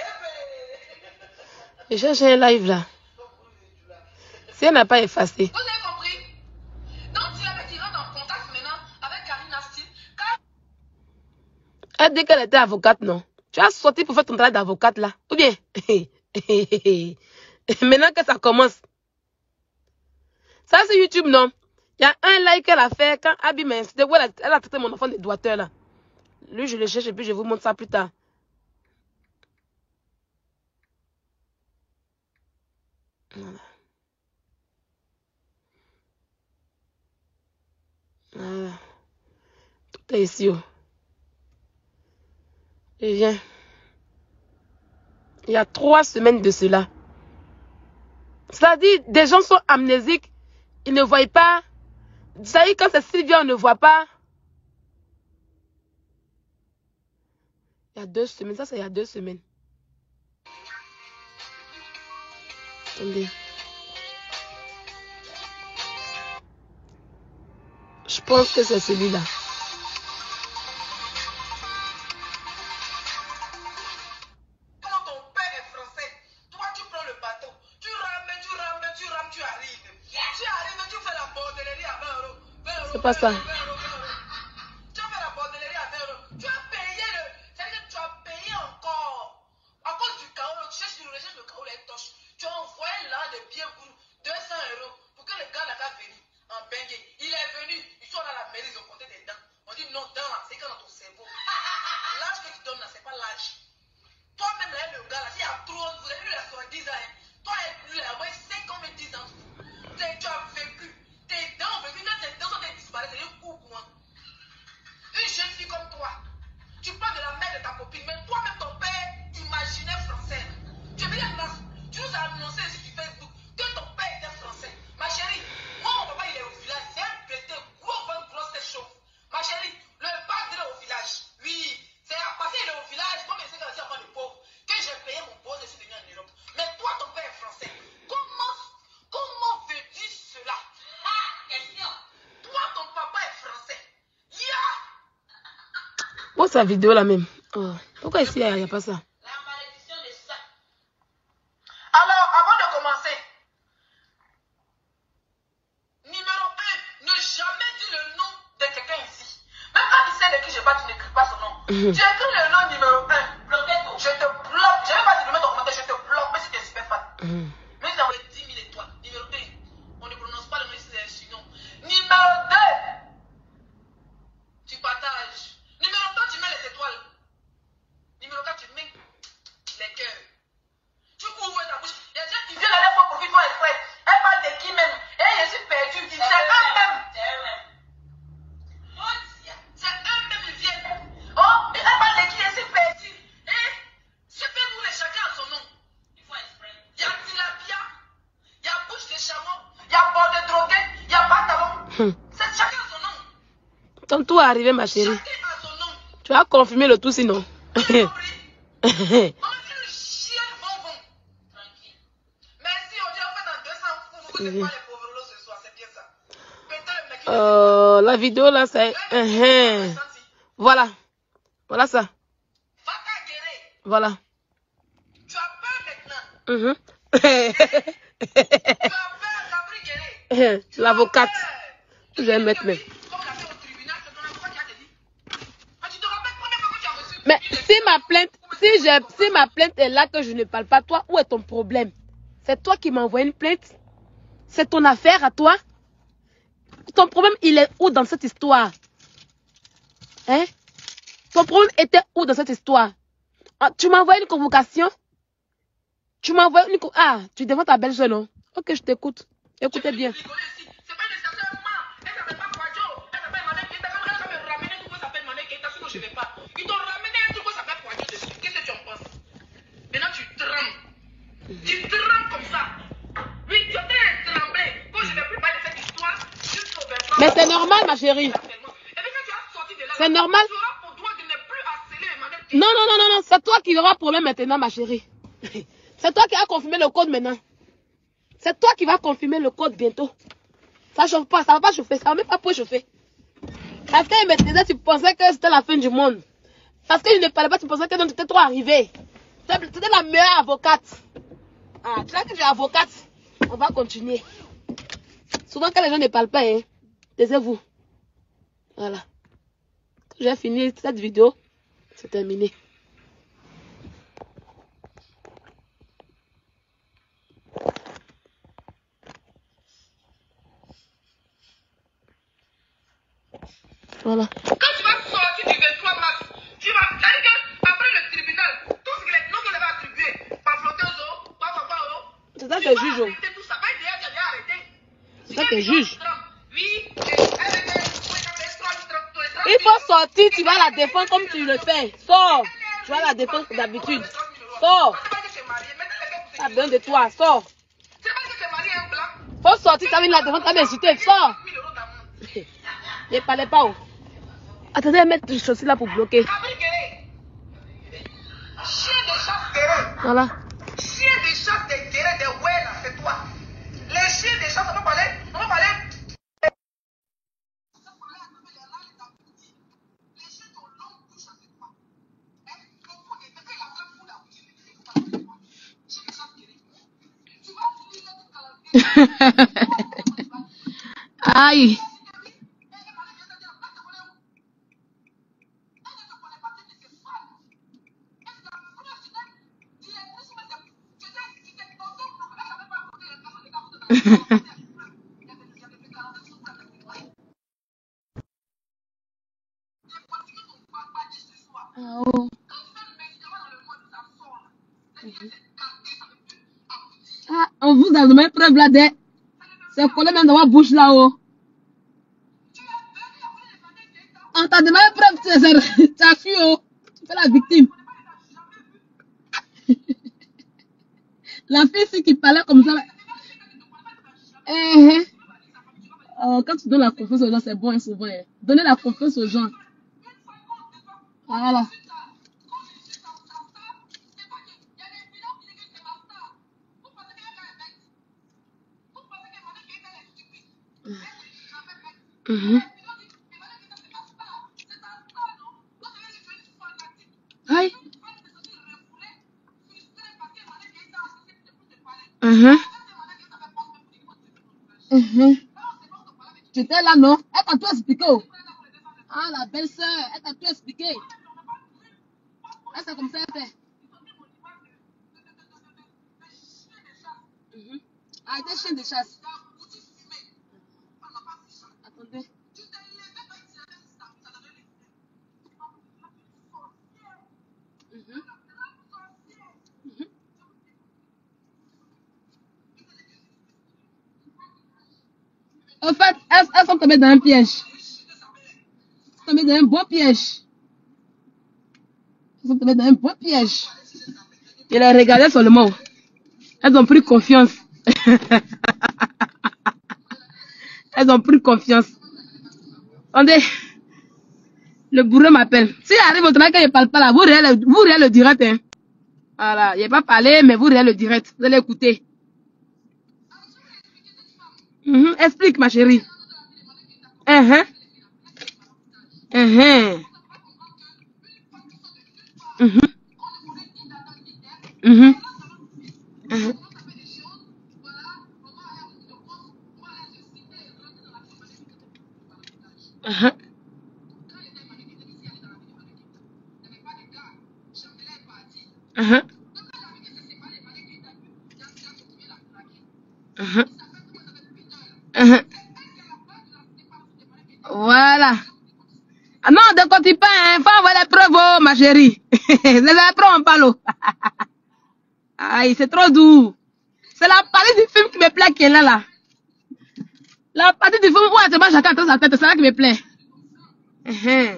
Je cherche un live là. Si elle n'a pas effacé. Vous avez compris? Donc tu avais dit rentre en contact maintenant avec Karina Steele. Elle dit qu'elle était avocate, non? Tu as sorti pour faire ton travail d'avocate là. Ou bien? Maintenant que ça commence. Ça c'est YouTube, non? Il y a un like qu'elle a fait quand Abby m'a incité. Elle a traité mon enfant de doigteur là. Lui, je le cherche et puis je vous montre ça plus tard. Voilà. Voilà. Tout est ici. Oh. Je viens. Il y a 3 semaines de cela. C'est-à-dire, des gens sont amnésiques. Ils ne voient pas. C'est-à-dire, quand c'est Sylvia, on ne voit pas. Il y a 2 semaines. Ça, c'est il y a 2 semaines. Attendez. Je pense que c'est celui-là. Quand ton père est français, toi tu prends le bateau, tu rames, tu arrives. Tu arrives, tu fais la bordellerie à 20 euros. 20 euros, C'est pas ça. 20 euros, 20 euros. Tu as fait la bordellerie à 20 euros. Tu as payé le. C'est-à-dire que tu as payé encore. À cause du chaos, tu cherches le chaos, les torches. Tu as envoyé là des billets pour 200 euros pour que le gars n'a qu'à venir en bengue. Il est venu, ils sont dans la mairie, ils ont compté des dents. On dit non, dents là, c'est quand dans ton cerveau. L'âge que tu donnes là, c'est pas l'âge. Toi-même là, le gars là, s'il y a trop, vous avez vu les 70 ans, hein. Toi, lui là, ouais, 5 ans, mais 10 ans. Tu as vécu. Tes dents ont vécu. Quand tes dents sont disparues, c'est un coup pour moi. Une jeune fille comme toi, tu parles de la mère de ta copine, mais toi-même, ton père imaginait français. Tu nous as annoncé sur Facebook que ton père était français. Ma chérie, moi, mon papa, il est au village. C'est un pété, gros, bonne grosse tête chauve. Ma chérie, le padre est au village. Oui, c'est parce qu'il est au village, comme il s'est dit avant le pauvre, que j'ai payé mon boss et je suis venu en Europe. Mais toi, ton père est français. Comment veux-tu cela? Ah, question. Toi, ton papa est français. Yeah! Où sa vidéo là même? Oh. Pourquoi ici il n'y a pas ça? La malédiction de ça. Alors, avant de commencer, numéro 1, ne jamais dire le nom de quelqu'un ici. Même quand tu sais de qui je parle, tu n'écris pas son nom. Tu écris le nom numéro 1. Bloquez-toi. Je te bloque. Je ne vais pas te mettre ton commentaire, je te bloque. Mais si tu es super fan. Mais tu as envoyé 10 000 étoiles. Numéro 1, on ne prononce pas le nom ici, c'est sinon. Numéro 2, tu partages. Numéro 3, tu mets les étoiles. Numéro 4, tu mets les cœurs. Tu ouvres ta bouche. Il y a des gens qui viennent à la fois pour vivre exprès. Elle parle de qui même? Et je suis perdu. C'est eux-mêmes. C'est eux-mêmes, ils viennent. Oh, elle parle de qui? Je suis perdu. Et ce que vous les chacun a son nom. Il faut exprès. Il y a tilapia. Il y a bouche de chameau. Il y a bord de drogué. Il y a pantalon. C'est chacun a son nom. Ton tour est arrivé, ma chérie. Chacun a son nom. Tu vas confirmer le tout sinon. On a dit le chien bonbon. Tranquille. Merci, on dit en fait en 200 vous c'est pas les pauvres lots ce soir, c'est bien ça. Peut-être le mec La vidéo là, c'est... Voilà. Voilà ça. Fata Guéré. Voilà. Tu as peur maintenant. Tu as peur, Gabriel Guéré. L'avocate. Je vais mettre même. Comme on a fait au tribunal, c'est ton avocat qui a dit. Mais tu te rappelles combien de fois que tu as reçu? Mais si ma plainte est là que je ne parle pas, toi, où est ton problème? C'est toi qui m'as envoyé une plainte? C'est ton affaire à toi? Ton problème, il est où dans cette histoire? Hein? Ton problème était où dans cette histoire? Ah, tu m'as envoyé une convocation? Tu m'as envoyé une... Ah, tu défends ta belle-sœur, non? Ok, je t'écoute. Écoutez bien. C'est pas nécessairement. Elle s'appelle pas Kwadjo. Elle s'appelle Mané Keita. Comme elle me ramener un truc qui s'appelle Mané Keita, sinon je vais pas. Ils t'ont ramené un truc qui s'appelle Kwadjo dessus. Qu'est-ce que tu en penses? Maintenant tu trembles. Tu trembles comme ça. Oui, tu es en train de trembler. Quand je ne vais plus parler de cette histoire, jusqu'au verbe. Mais c'est normal, ma chérie. Et puis quand tu as sorti de là, C'est normal. tu auras pour droit de ne plus harceler Mané Keita. Non, non, non, non, non. C'est toi qui auras problème maintenant, ma chérie. C'est toi qui as confirmé le code maintenant. C'est toi qui vas confirmer le code bientôt. Ça chauffe pas, ça va pas chauffer, ça va même pas pour chauffer. Parce que maintenant tu pensais que c'était la fin du monde. Parce que je ne parlais pas, tu pensais que tu étais trop arrivé. C'était la meilleure avocate. Ah, tu sais que j'ai avocate. On va continuer. Souvent quand les gens ne parlent pas, hein, taisez-vous. Voilà. J'ai fini cette vidéo. C'est terminé. Voilà. Quand tu vas sortir du 23 mars, tu vas. C'est-à-dire qu'après le tribunal, tout ce que les noms qu'on avait attribués, par flotteuse, par c'est ça que juge. tout ça. Pas d'ailleurs, tu as arrêté. C'est ça que juge. Oui, il faut sortir, tu vas la défendre comme tu le fais. Sors. Tu vas la défendre d'habitude. Sors. Ça a besoin de toi. Sors. Faut sortir, ça vient la défendre, ça vient insulter. Sors. Ne parlez pas. Oh. Attendez, mettre les chaussures là pour bloquer. Voilà. Chien des chats, des guérets, des ouais là, c'est toi. Les chiens des chats, on va parler. On va parler. Aïe. Oh. Ah, on vous a donné preuve là de. C'est collé même dans ma bouche là-haut. On t'a demandé preuve, tu as fui, oh. Tu fais la victime. La fille ici qui parlait comme ça. Quand tu donnes la confiance aux gens, c'est bon, souvent. Donnez la confiance aux gens. Voilà. Aïe. Tu étais là, non? Elle t'a tout expliqué. Ah, la belle-sœur, elle t'a tout expliqué. Elle, c'est comme ça, elle fait. Ah, elle était chien de chasse. Attendez. En fait, elles sont tombées dans un piège. Elles sont tombées dans un bon piège. Elles sont tombées dans un bon piège. Je les regardais seulement. Elles ont pris confiance. Elles ont pris confiance. Attendez. Le bourreau m'appelle. S'il arrive au travail quand il ne parle pas là, vous regardez le direct. Hein. Voilà. Il n'a pas parlé, mais vous regardez le direct. Vous allez écouter. Explique, ma chérie. Voilà. Ah non, de quand tu pas, hein, faut avoir les preuves, oh, ma chérie. Les preuves en parle. Aïe, c'est trop doux. C'est la partie du film qui me plaît qui est là, là. La partie du film où elle se bat chacun dans sa tête, c'est ça qui me plaît. Je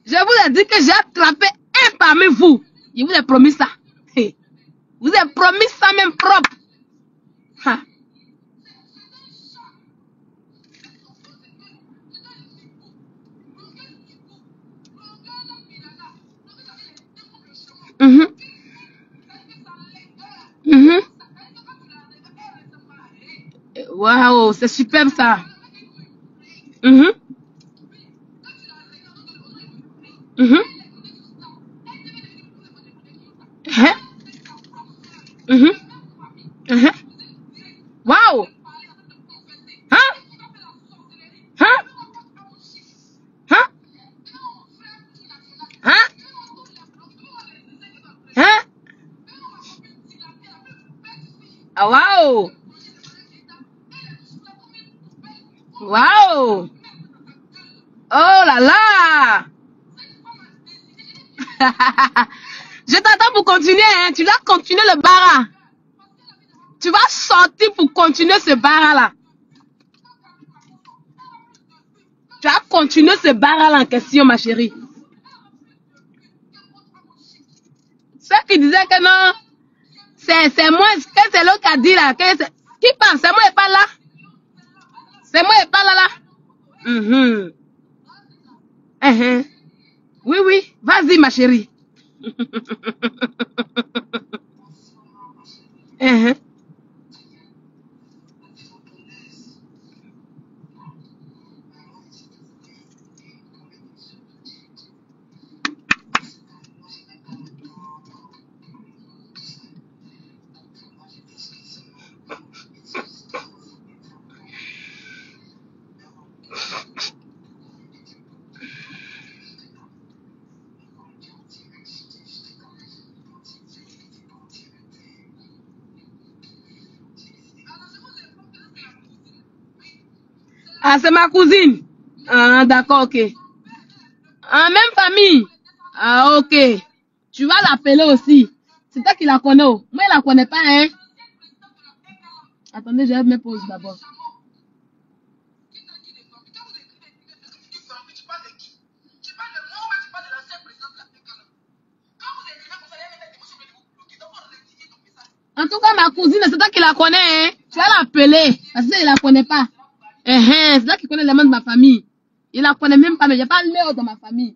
vous ai dit que j'ai attrapé un parmi vous. Je vous ai promis ça. Vous avez promis ça même propre. Ha. Waouh, c'est superbe ça. Waouh. Waouh. Waouh. Oh là là. Je t'attends pour continuer, hein. Tu dois continuer le bara. Tu vas sortir pour continuer ce bara-là. Tu vas continuer ce bara-là en question, ma chérie. Ceux qui disaient que non, c'est moi, que c'est l'autre qui a dit là. Qui parle? C'est moi et pas là. C'est moi et pas là là. Mhm. Oui, oui. Vas-y, ma chérie. Ah, c'est ma cousine. Ah, d'accord, ok. En même famille. Ah, ok. Tu vas l'appeler aussi. C'est toi qui la connais. Oh. Moi, je la connais pas, hein. Attendez, je vais me poser d'abord. En tout cas, ma cousine, c'est toi qui la connais, hein. Tu vas l'appeler. Parce que je ne la connais pas. C'est toi qui connais les membres de ma famille. Il la connaît même pas, mais il n'y a pas l'heure dans ma famille.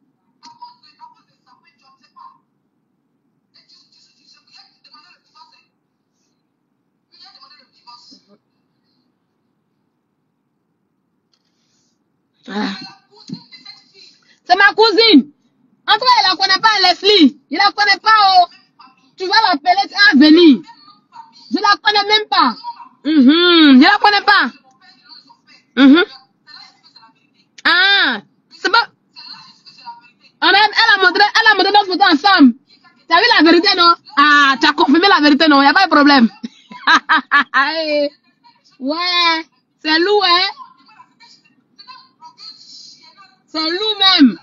Ah. C'est ma cousine. En tout cas, il la connaît pas, Leslie. Il la connaît pas, oh. Tu vas l'appeler, tu vas venir. Je la connais même pas. Je la connais pas. Ah, c'est pas. Elle a montré notre photo ensemble. Tu as vu la vérité, non? Ah, tu as confirmé la vérité, non? Il n'y a pas de problème. Ouais, c'est Lou, hein? C'est Lou même.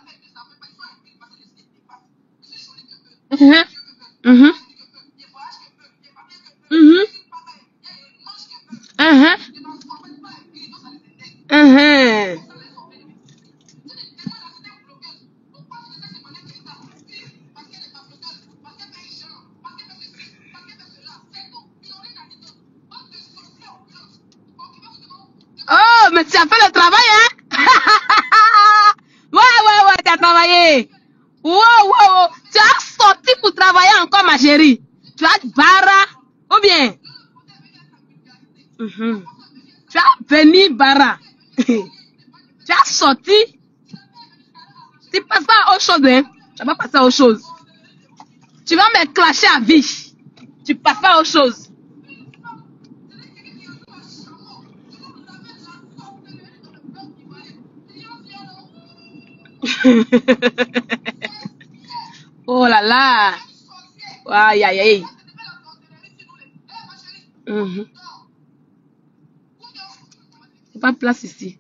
Oh, mais tu as fait le travail, hein? Ouais, tu as travaillé. Wow. Tu as sorti pour travailler encore, ma chérie. Tu as bara, ou bien? Tu as venu bara. Tu as sorti. Tu passes pas à autre chose, hein? Tu vas pas passer à autre chose. Tu vas me clasher à vie. Tu passes pas à autre chose. Oh là là. Aïe, aïe, aïe. C'est pas place ici.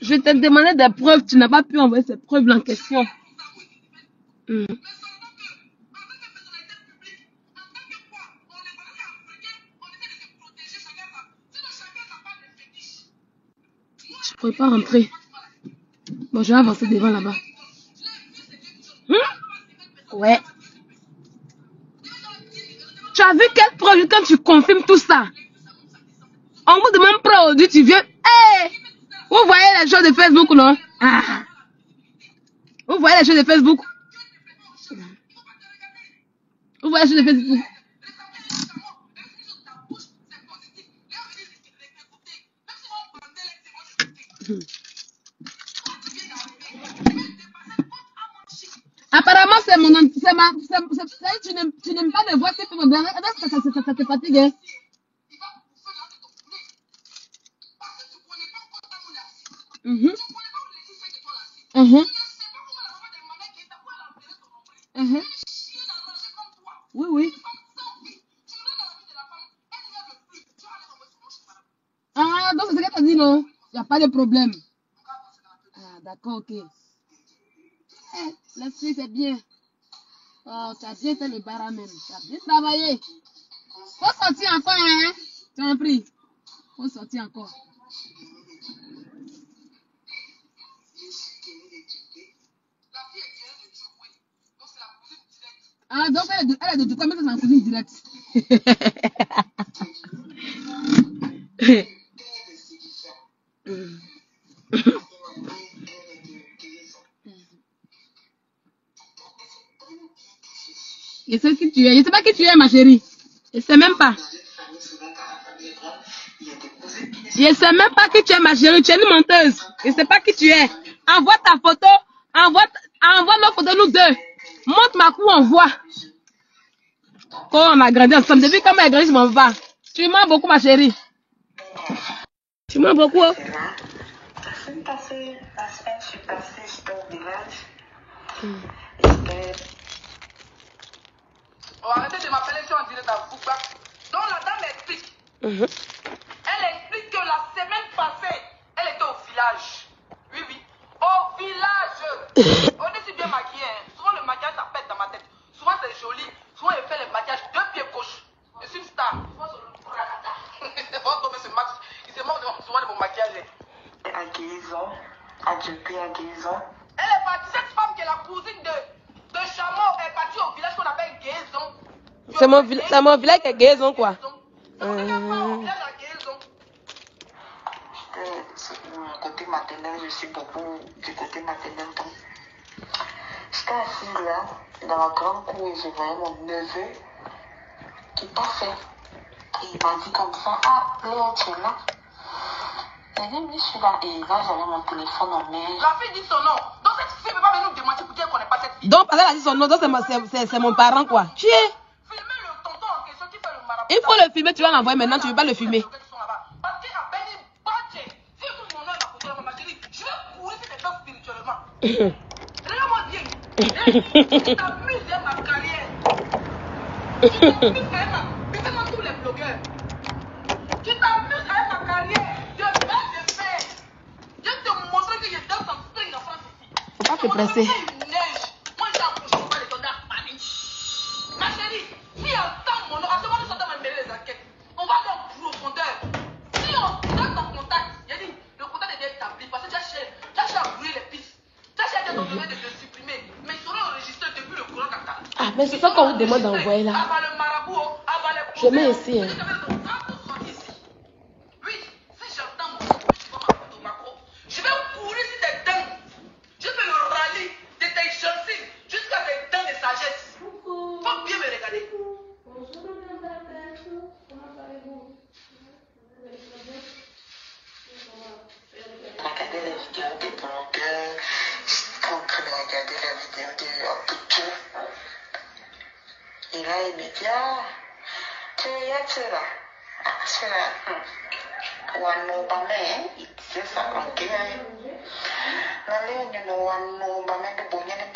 Je t'ai demandé des preuves, tu n'as pas pu envoyer ces preuves en question. Je ne pourrais pas rentrer. Bon, je vais avancer devant là-bas. Ouais. Tu as vu quelle preuve quand tu confirmes tout ça? On vous demande preuve, tu viens. Hey! Vous voyez les choses de Facebook, non? Ah. Vous voyez les choses de Facebook? Vous voyez les choses de Facebook? Apparemment, c'est mon nom. Tu n'aimes pas les voix, c'est pour ça te fatigue. Hein? Oui. Ah, donc c'est ce que tu as dit, non? Il n'y a pas de problème. Ah, d'accord, ok. La fille, c'est bien. Oh, tu as bien fait le bar même. Tu as bien travaillé. Faut sortir encore, hein? Tu as pris. On sortit encore. Ah, donc elle est de quoi, mais c'est en cousine directe. Je sais qui tu es. Je sais pas qui tu es, ma chérie. Je sais même pas. Je sais même pas qui tu es, ma chérie. Tu es une menteuse. Je sais pas qui tu es. Envoie ta photo. Envoie nos photos, nous deux. Montre ma cou, on voit. Quand on a grandi ensemble. Depuis quand on a grandi, je m'en vais. Tu mens beaucoup, ma chérie. Tu mens beaucoup. La semaine passée, je suis passée au village. Oh, arrêtez de m'appeler sur un direct à Bouba. Donc la dame explique. Elle explique que la semaine passée, elle était au village. Oui, oui. Au village. On est si bien maquillé. Souvent le maquillage ça pète dans ma tête. Souvent c'est joli. Souvent elle fait le maquillage deux pieds gauche. Je suis une star. Il se moque souvent de mon maquillage. À guérison, à Djibouti à guérison. Elle est partie, cette femme qui est la cousine de Chameau est partie au village qu'on appelle Guérison. C'est mon village qui est Guérison, quoi. Côté maternel, je suis beaucoup du côté maternel. J'étais assise là, dans la grande cour, et je voyais mon neveu qui passait. Et il m'a dit comme ça, ah, Léo, tu es là. J'ai dit, oui, je suis là. Et là, j'avais mon téléphone en main. La fille dit son nom. Donc cette fille ne peut pas venir nous démentir pour dire qu'on n'est pas cette fille. Donc, parce qu'elle a dit son nom, donc c'est mon parent, quoi. Tu es. Filmez le tonton en question qui fait le marabout. Il faut le filmer, tu vas l'envoyer maintenant, tu ne veux pas le filmer. Parce qu'à Béni Bache, si tout mon nom est ma côté, ma chérie, je vais courir sur tes dents spirituellement. Regarde-moi bien. Tu t'amuses avec ma carrière. Tu t'amuses avec ma... Mettez-moi tous les blogueurs. Tu t'amuses avec ma carrière. Je vais te faire. Je vais te montrer que je danse en string en France ici. Faut pas te presser. Moi, j'ai accouché pas de ton dark panique. Ma chérie, si on entend mon nom, à ce moment-là, nous sommes mêler les enquêtes. On va dans profondeur. Si on donne ton contact, j'ai dit, le contact est déjà établi parce que tu as cherché à brûler les pistes. Tu as cherché à t'enlever de le supprimer. Mais ils seront enregistrés depuis le courant d'Akta. Ah, mais c'est ça qu'on vous demande d'envoyer là. Avant le marabout, avant les Je mets ici. Hein. Oui, si j'entends mon nom, je vois ma photo, ma croix. Je vais courir sur tes dents. Je fais le rallye de tes gencives jusqu'à tes dents de sagesse. Faut bien me regarder. Regarder les vidéos des blogueurs. Je suis en train de regarder la vidéo de Aputu. Et là, il me dit, ah, tu es là. Ah, c'est là. Wano Bame, il disait ça en guerre. N'allez, on ne Wano Bame de Bonyane.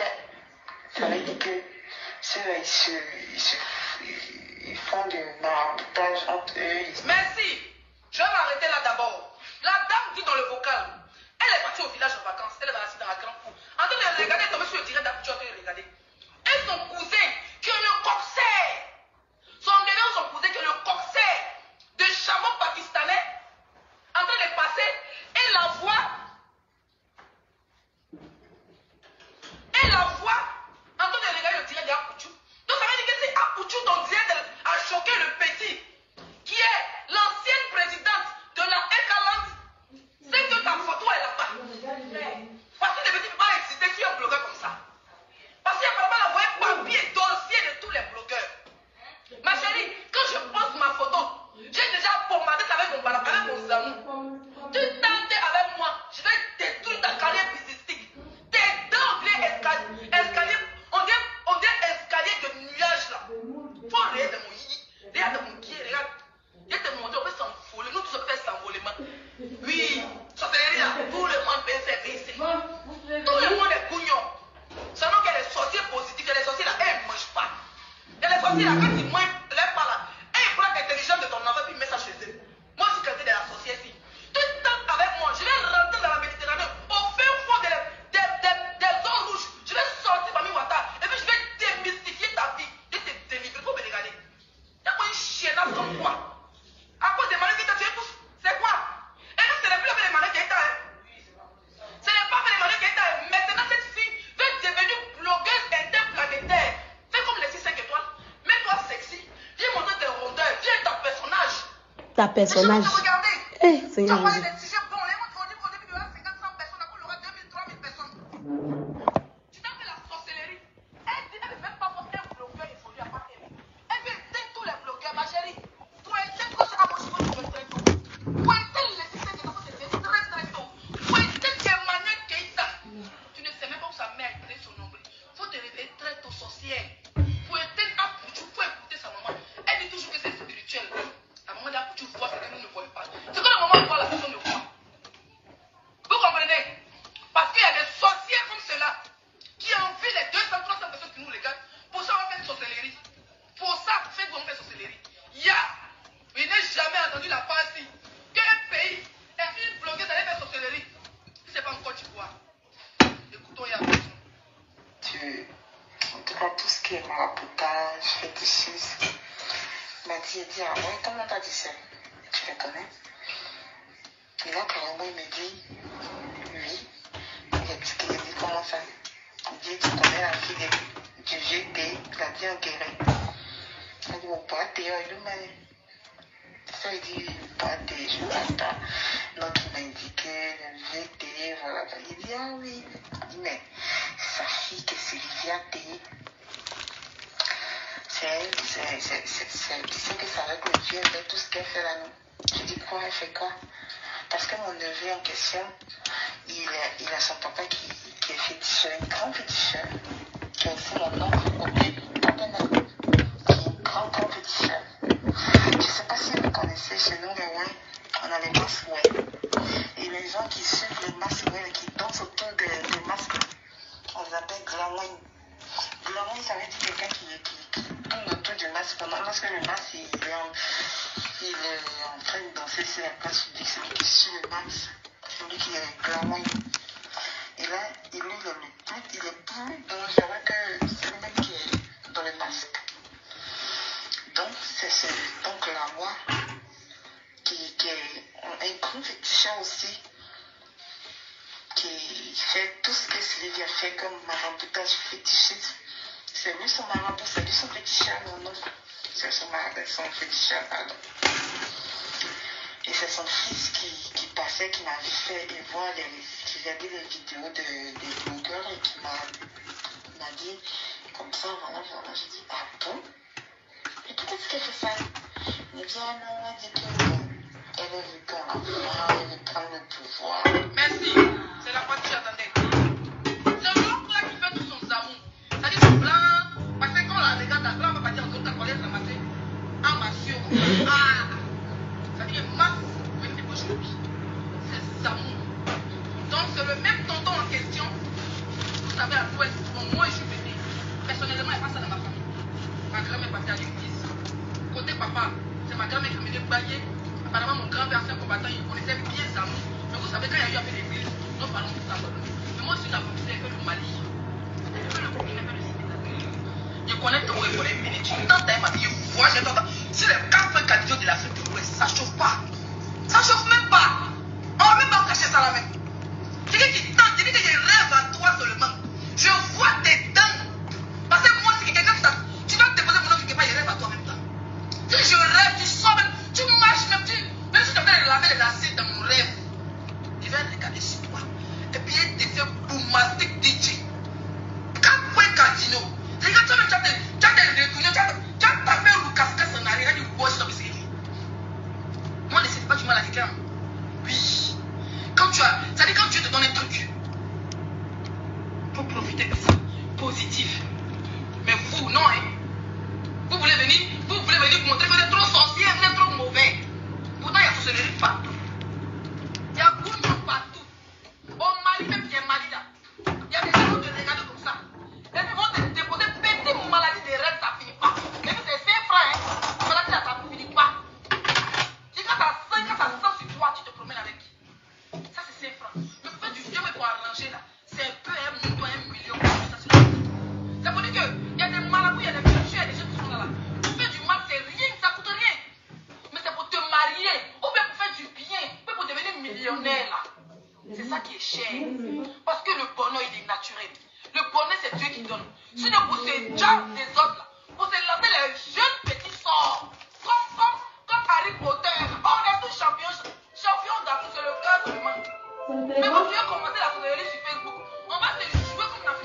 Ça veut dire que ils font du maraboutage entre eux. Merci. Je vais m'arrêter là d'abord. La dame dit dans le vocal, elle est partie au village en vacances, elle est assise dans la grande cour. En train de regarder, tomber sur le direct d'Aputu, en train de regarder. Et son cousin, qui est le corsaire, son bébé ou son cousin, qui est le corsaire de chameau pakistanais, en train de passer, et la voix, en train de regarder le direct d'Aputu. Donc ça veut dire que c'est Aputu, ton direct a choqué le petit, qui est l'ancienne présidente de la Ekaland. C'est que ta photo est là-bas. Parce que le petit ne peut pas exister sur un blogueur comme ça. Parce qu'il n'y a pas la voix papier, dossier de tous les blogueurs. Ma chérie, quand je pose ma photo, j'ai déjà formaté avec mon balai, avec mon zamou. Tu tentes avec moi, je vais détruire ta carrière businesstique. Tes dents, escalier, on dit escalier de nuages là. Faut rire de mon yi, regarde de mon qui, regarde. Je te montre, on peut s'envoler, nous tous on fait s'envolement. Oui, ça fait rien, tout le monde peut faire baisser. Tout le monde est couillon. Seulement qu'il y a des sorciers positifs, il y a des sorciers là, elles ne mangent pas. Il y a des sorciers là, quand ils mangent, lève pas là, et ils prennent l'intelligence de ton enfant puis ils mettent ça chez eux. Moi, je suis quelqu'un de la sorcière ici. Tu tentes avec moi, je vais rentrer dans la Méditerranée, au fin fond des zones rouges. Je vais sortir parmi Ouattara, et puis je vais démystifier ta vie. Je vais te délivrer, il faut me regarder. Il y a quoi une chienne comme quoi? À cause de ta personnage. Eh, Seigneur Jésus. Parce que mon neveu en question, il a son papa qui est féticheur, un grand féticheur, qui est aussi mon oncle, qui est un grand féticheur. Je ne sais pas si vous connaissez chez nous les Ouin, on a les masques, et les gens qui suivent les masques, qui dansent autour des masques, on les appelle glamoun. Glamoun, ça veut dire quelqu'un qui tourne autour du masque pendant lorsque le masque il est en train de danser sur la place publique, celui qui suit le masque, celui qui est glamoun. Et là, il est plus dangereux que celui-même qui est dans le masque. Donc, c'est ce oncle-là, moi, qui est un grand féticheur aussi, qui fait tout ce que Sylvia fait comme maraboutage fétichiste. C'est lui son marabout, c'est lui son féticheur, mon oncle. C'est son féticheur, pardon. Et c'est son fils qui passait, qui m'avait fait voir qui regardait les vidéos des blogueurs et qui m'a dit comme ça, voilà. J'ai dit, ah bon? Et peut-être qu'elle fait ça. Il me dit, ah non, elle dit qu'elle veut prendre la voix, elle veut prendre le pouvoir. Merci, c'est la fois que j'attendais. C'est l'homme là qui fait tout son amour. Ça dit son blanc, parce que quand on la regarde, la blanc va pas dire encore ta colère ramasser. Ah, ma sûre. Ah! Ça dit que masse, vous venez de c'est amour. Donc c'est le même tonton en question. Vous savez à l'ouest, moi je suis venu. Personnellement, il n'y a pas ça dans ma famille. Ma grand-mère partait à l'église. Côté papa, c'est ma grand-mère qui me dit bailler. Apparemment, mon grand-père, c'est un combattant, il connaissait bien les amours. Mais vous savez, quand il y a eu à l'église, nous parlons tout ça. Mais moi, je suis la populaire que le Mali. Je connais tout, je connais Ménétique. Tant que ma fille, je vois, si les 4 candidats de l'Afrique de l'Ouest, ça ne chauffe pas. Ça ne chauffe même pas. On ne va même pas cacher ça là même. Je dis que je rêve à toi seulement. Je vois tes dents. Parce que moi, si quelqu'un tu dois te déposer mon nom quelque part, je rêve à toi en même temps. Je rêve, tu sors même, tu marches même, même si tu as fait laver les acides dans mon rêve, je vais regarder sur toi. Et puis il te fait boumastic DJ. 4 points casino. Regarde toi même, tu as des retournés, tu as tapé le casque en arrière du boss dans le série. Moi, ne sais pas du mal à quelqu'un. Oui. Quand Dieu te donne un truc, faut profiter de ça. Positif. Mais vous, non, hein. Vous voulez venir montrer que vous êtes trop sorcier, vous êtes trop mauvais. Pourtant, il y a sorcellerie partout. Il y a beaucoup partout. Au Mali, même, il y a Mali là. Il y a des gens qui te regardent comme ça. Et puis, vont te déposer petite maladie de rêve, ça finit pas. Et puis, c'est 5 francs, hein. Maladie là, ça finit pas. Si quand t'as 5, quand t'as 100 sur toi, tu te promènes avec. Ça, c'est 5 francs. Le fait du vieux, mais pour arranger là, c'est un peu un montant, 1 million. Ça veut dire qu'il y a des malabous, il y a des cultures, il y a des gens qui sont là. Tu fais du mal, c'est rien, ça coûte rien. Mais c'est pour te marier, ou bien pour faire du bien, ou bien pour devenir millionnaire là. C'est ça qui est cher. Parce que le bonheur, il est naturel. Le bonheur, c'est Dieu qui donne. Sinon, pour ces gens des autres là, pour se lancer les jeunes petits sorts, comme Harry Potter, oh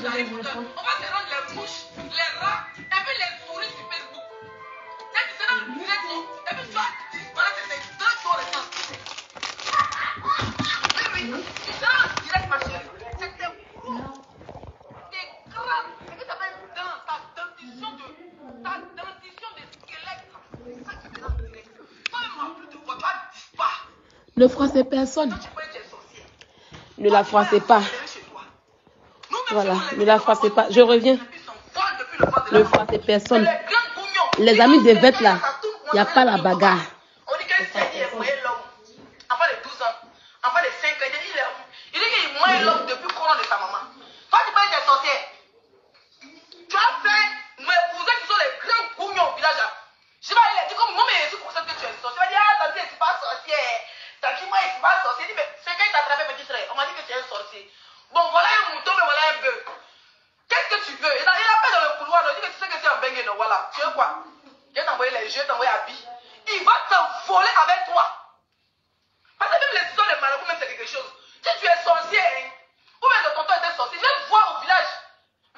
Harry Potter. On va se rendre les mouches, les rats et puis les souris sur Facebook. Et tu seras le direct et puis tu vas disparaître de tes deux tours de temps. Oui, tu seras en direct, ma chérie. C'est tes gros, tes crânes. Et puis tu as dans ta dentition de squelette. C'est ça qui te rend direct. Toi-même, plus de quoi, tu vas disparaître. Ne froissez personne. Ne la froissez pas. Voilà, ne la froissez pas. Je reviens. Ne froissez personne. Les amis des vêtements là, il n'y a pas la bagarre. On dit qu'un seigneur est moyen l'homme. Enfant de 12 ans, enfant de 5 ans, il dit qu'il est moyen l'homme depuis le courant de sa maman. Toi, tu parles des sorcières. Tu as fait mes cousins qui sont les grands gougnons au village là. Je vais aller dire comme moi, mais je suis consciente que tu es sorcière. Je vais dire, ah, tante, je ne suis pas sorcière. Tante, moi, je ne suis pas sorcière. Il dit, mais c'est quand il t'a attrapé, petit frère. On m'a dit que tu es un sorcier. Bon, voilà un mouton, mais voilà un bœuf. Qu'est-ce que tu veux? Il a fait dans le couloir, il dit que tu sais que c'est un bengue, non, voilà. Tu veux quoi? Je vais t'envoyer les jeux, t'envoyer à Bi. Il va te voler avec toi. Parce que même les histoires de marabouts, même c'est quelque chose. Si tu es sorcier, hein, ou même le tonton était sorcier, je vais te voir au village.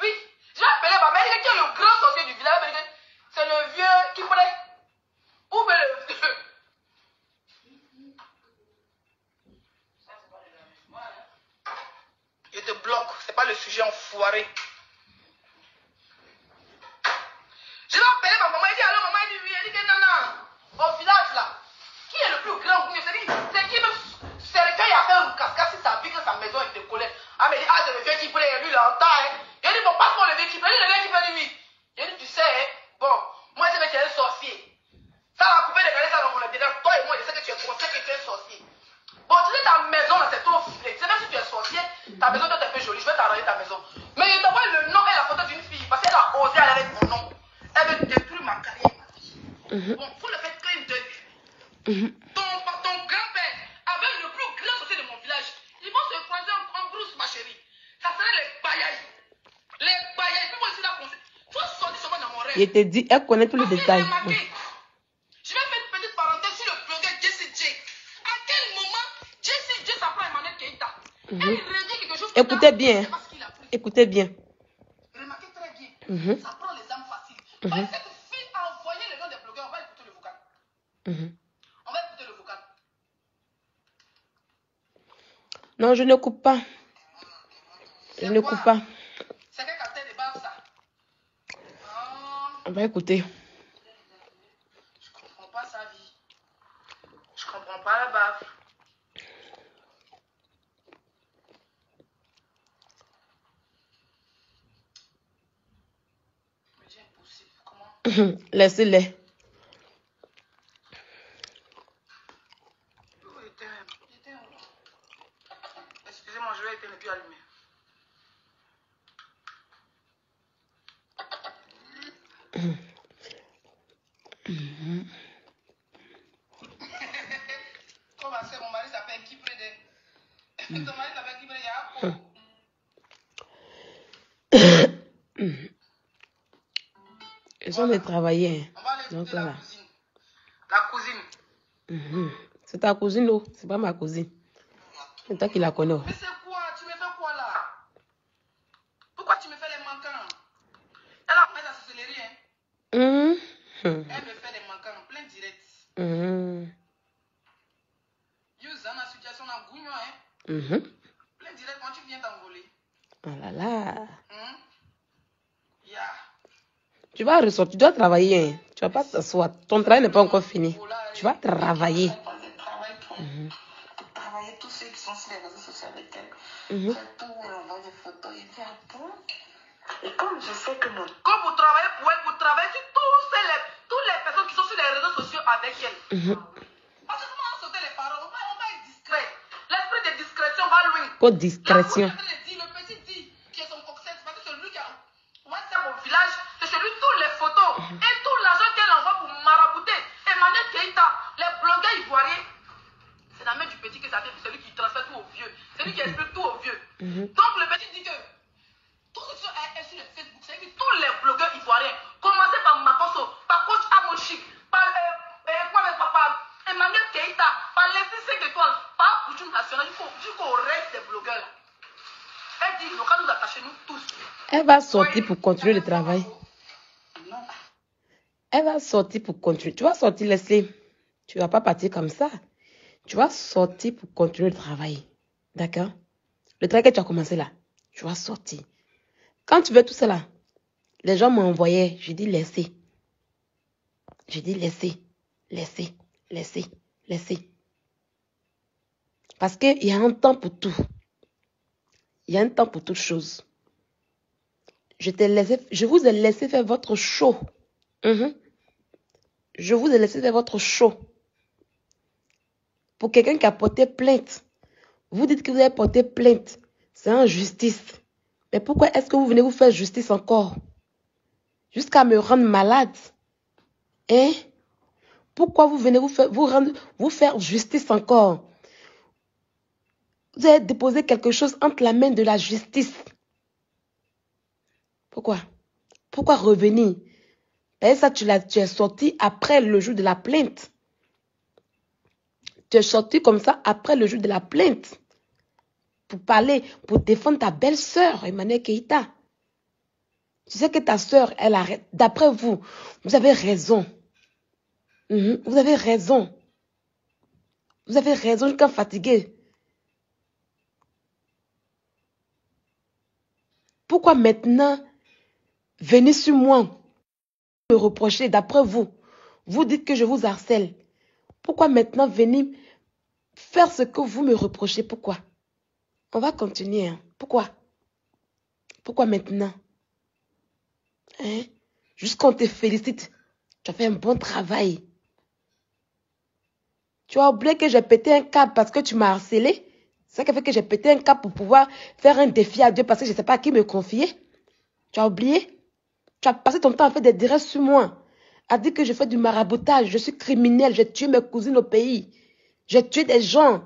Oui, je vais appeler ma mère, qui est le grand sorcier du village. C'est le vieux qui pourrait. Ou bien le vieux. Je te bloque, c'est pas le sujet enfoiré. Je vais appeler ma maman, elle dit alors maman, elle dit oui, elle dit que non, non. Au village là, qui est le plus grand goût? C'est qui me se recueille à faire un cascade si ça pique sa maison avec des collègues. Ah, mais il dit, ah, c'est le vieux qui pourrait, lui, il entend, hein. Il dit, bon, passe-moi le vieux qui pourrait, le vieux qui pourrait, dit oui. Il dit, tu sais, hein, bon, moi, je sais que tu es un sorcier. Ça va couper les galets, ça va me le dire. Toi et moi, je sais que tu es conscient que tu es un sorcier. Bon, tu sais, ta maison là, c'est trop filé. Tu sais, même si tu es sorcier, ta maison doit être un peu jolie. Je vais t'arranger ta maison. Mais je t'envoie le nom et la photo d'une fille parce qu'elle a osé aller avec mon nom. Elle veut détruire ma carrière, ma fille. Bon, pour le fait qu'il de ton grand-père avec le plus grand sorcier de mon village, ils vont se croiser en brousse, ma chérie. Ça serait les bayailles. Les bayailles. Puis moi aussi, là, tu vas sortir seulement dans mon rêve. Je te dis, elle connaît tous les détails. Je vais faire une petite parenthèse sur le blogueur Jessie J. À quel moment Jessie J s'apprend Emmanuel Keïta? Elle redit quelque chose. Écoutez bien. Écoutez bien. Remarquez très bien. Ça prend les âmes faciles. Donc, cette fille a envoyé le nom des blogueurs. On va écouter le vocal. On va écouter le vocal. Non, je ne coupe pas. Je ne coupe pas. C'est quel capteur de base ça? On va écouter. Je comprends pas sa vie. Je comprends pas la baffe. Mais c'est impossible. Comment? Laissez-les. Excusez-moi, je vais éteindre et puis allumer. Comment c'est, mon mari s'appelle Kiprede. Ton mari s'appelle Kiprede, il y a Ils sont des travailleurs. On va aller Donc écouter la voilà. cousine. La cousine. C'est ta cousine, non? C'est pas ma cousine. C'est toi qui la connais. Mais c'est quoi? Tu me fais quoi là? Pourquoi tu me fais les manquants? Elle a fait la sorcellerie, hein? Elle me fait des manquants en plein direct. Yousan, la situation là, gougnon, hein? Plein direct, quand tu viens t'envoler. Oh là là. Yeah. Tu vas ressortir, tu dois travailler. Hein. Tu vas pas t'asseoir. Ton travail n'est pas encore fini. Tu vas travailler. Pour travailler tous ceux qui sont sur les réseaux sociaux avec elle. J'ai tout envoyé des photos. Il dit, attends. Et comme je sais que non. Comme vous travaillez pour elle, vous travaillez sur toutes les personnes qui sont sur les réseaux sociaux avec elle. Parce que comment sauter les paroles, on va être discret. L'esprit de discrétion va loin. Pour discrétion. Le petit dit qui est son coxette, parce que c'est lui qui a WhatsApp au village, c'est celui toutes les photos et tout l'argent qu'elle envoie pour marabouter. Emmanuel Keïta, les blogueurs ivoiriens, c'est la main du petit que ça fait, c'est lui qui transfère tout au vieux. C'est lui qui explique tout au vieux. Donc le petit dit que tout ce qui est sur le Facebook, c'est que tous les blogueurs ivoiriens, commencez par Makoso, par Coach Amoshi, par Emmanuel Keïta, par les 5 étoiles, par Bouchoum National, jusqu'au reste des blogueurs. Elle dit, le cas nous attacher, nous tous. Elle va sortir pour continuer le travail. Non. Elle va sortir pour continuer. Tu vas sortir, Leslie. Tu ne vas pas partir comme ça. Tu vas sortir pour continuer le travail. D'accord? Le travail que tu as commencé là, tu vas sortir. Quand tu veux tout cela, les gens m'ont envoyé. Je dis laissez. Je dis laissez. Laissez. Laissez. Laissez. Parce qu'il y a un temps pour tout. Il y a un temps pour toute chose. Je vous ai laissé faire votre show. Je vous ai laissé faire votre show. Pour quelqu'un qui a porté plainte, vous dites que vous avez porté plainte. C'est injustice. Mais pourquoi est-ce que vous venez vous faire justice encore? Jusqu'à me rendre malade. Hein? Pourquoi vous venez vous faire justice encore? Vous avez déposé quelque chose entre la main de la justice. Pourquoi? Pourquoi revenir? Et ça, tu es sorti après le jour de la plainte. Tu es sorti comme ça après le jour de la plainte. Pour parler, pour défendre ta belle-sœur, Emmanuel Keïta. Tu sais que ta sœur, elle arrête. D'après vous, vous avez raison. Vous avez raison. Vous avez raison jusqu'à fatiguer. Pourquoi maintenant, venez sur moi, me reprocher, d'après vous, vous dites que je vous harcèle. Pourquoi maintenant venir faire ce que vous me reprochez? Pourquoi? On va continuer. Hein? Pourquoi? Pourquoi maintenant? Hein? Jusqu'on te félicite, tu as fait un bon travail. Tu as oublié que j'ai pété un câble parce que tu m'as harcelé? C'est ça qui fait que j'ai pété un câble pour pouvoir faire un défi à Dieu parce que je ne sais pas à qui me confier. Tu as oublié? Tu as passé ton temps à faire des directs sur moi. À dire que je fais du maraboutage, je suis criminel, j'ai tué mes cousines au pays. J'ai tué des gens.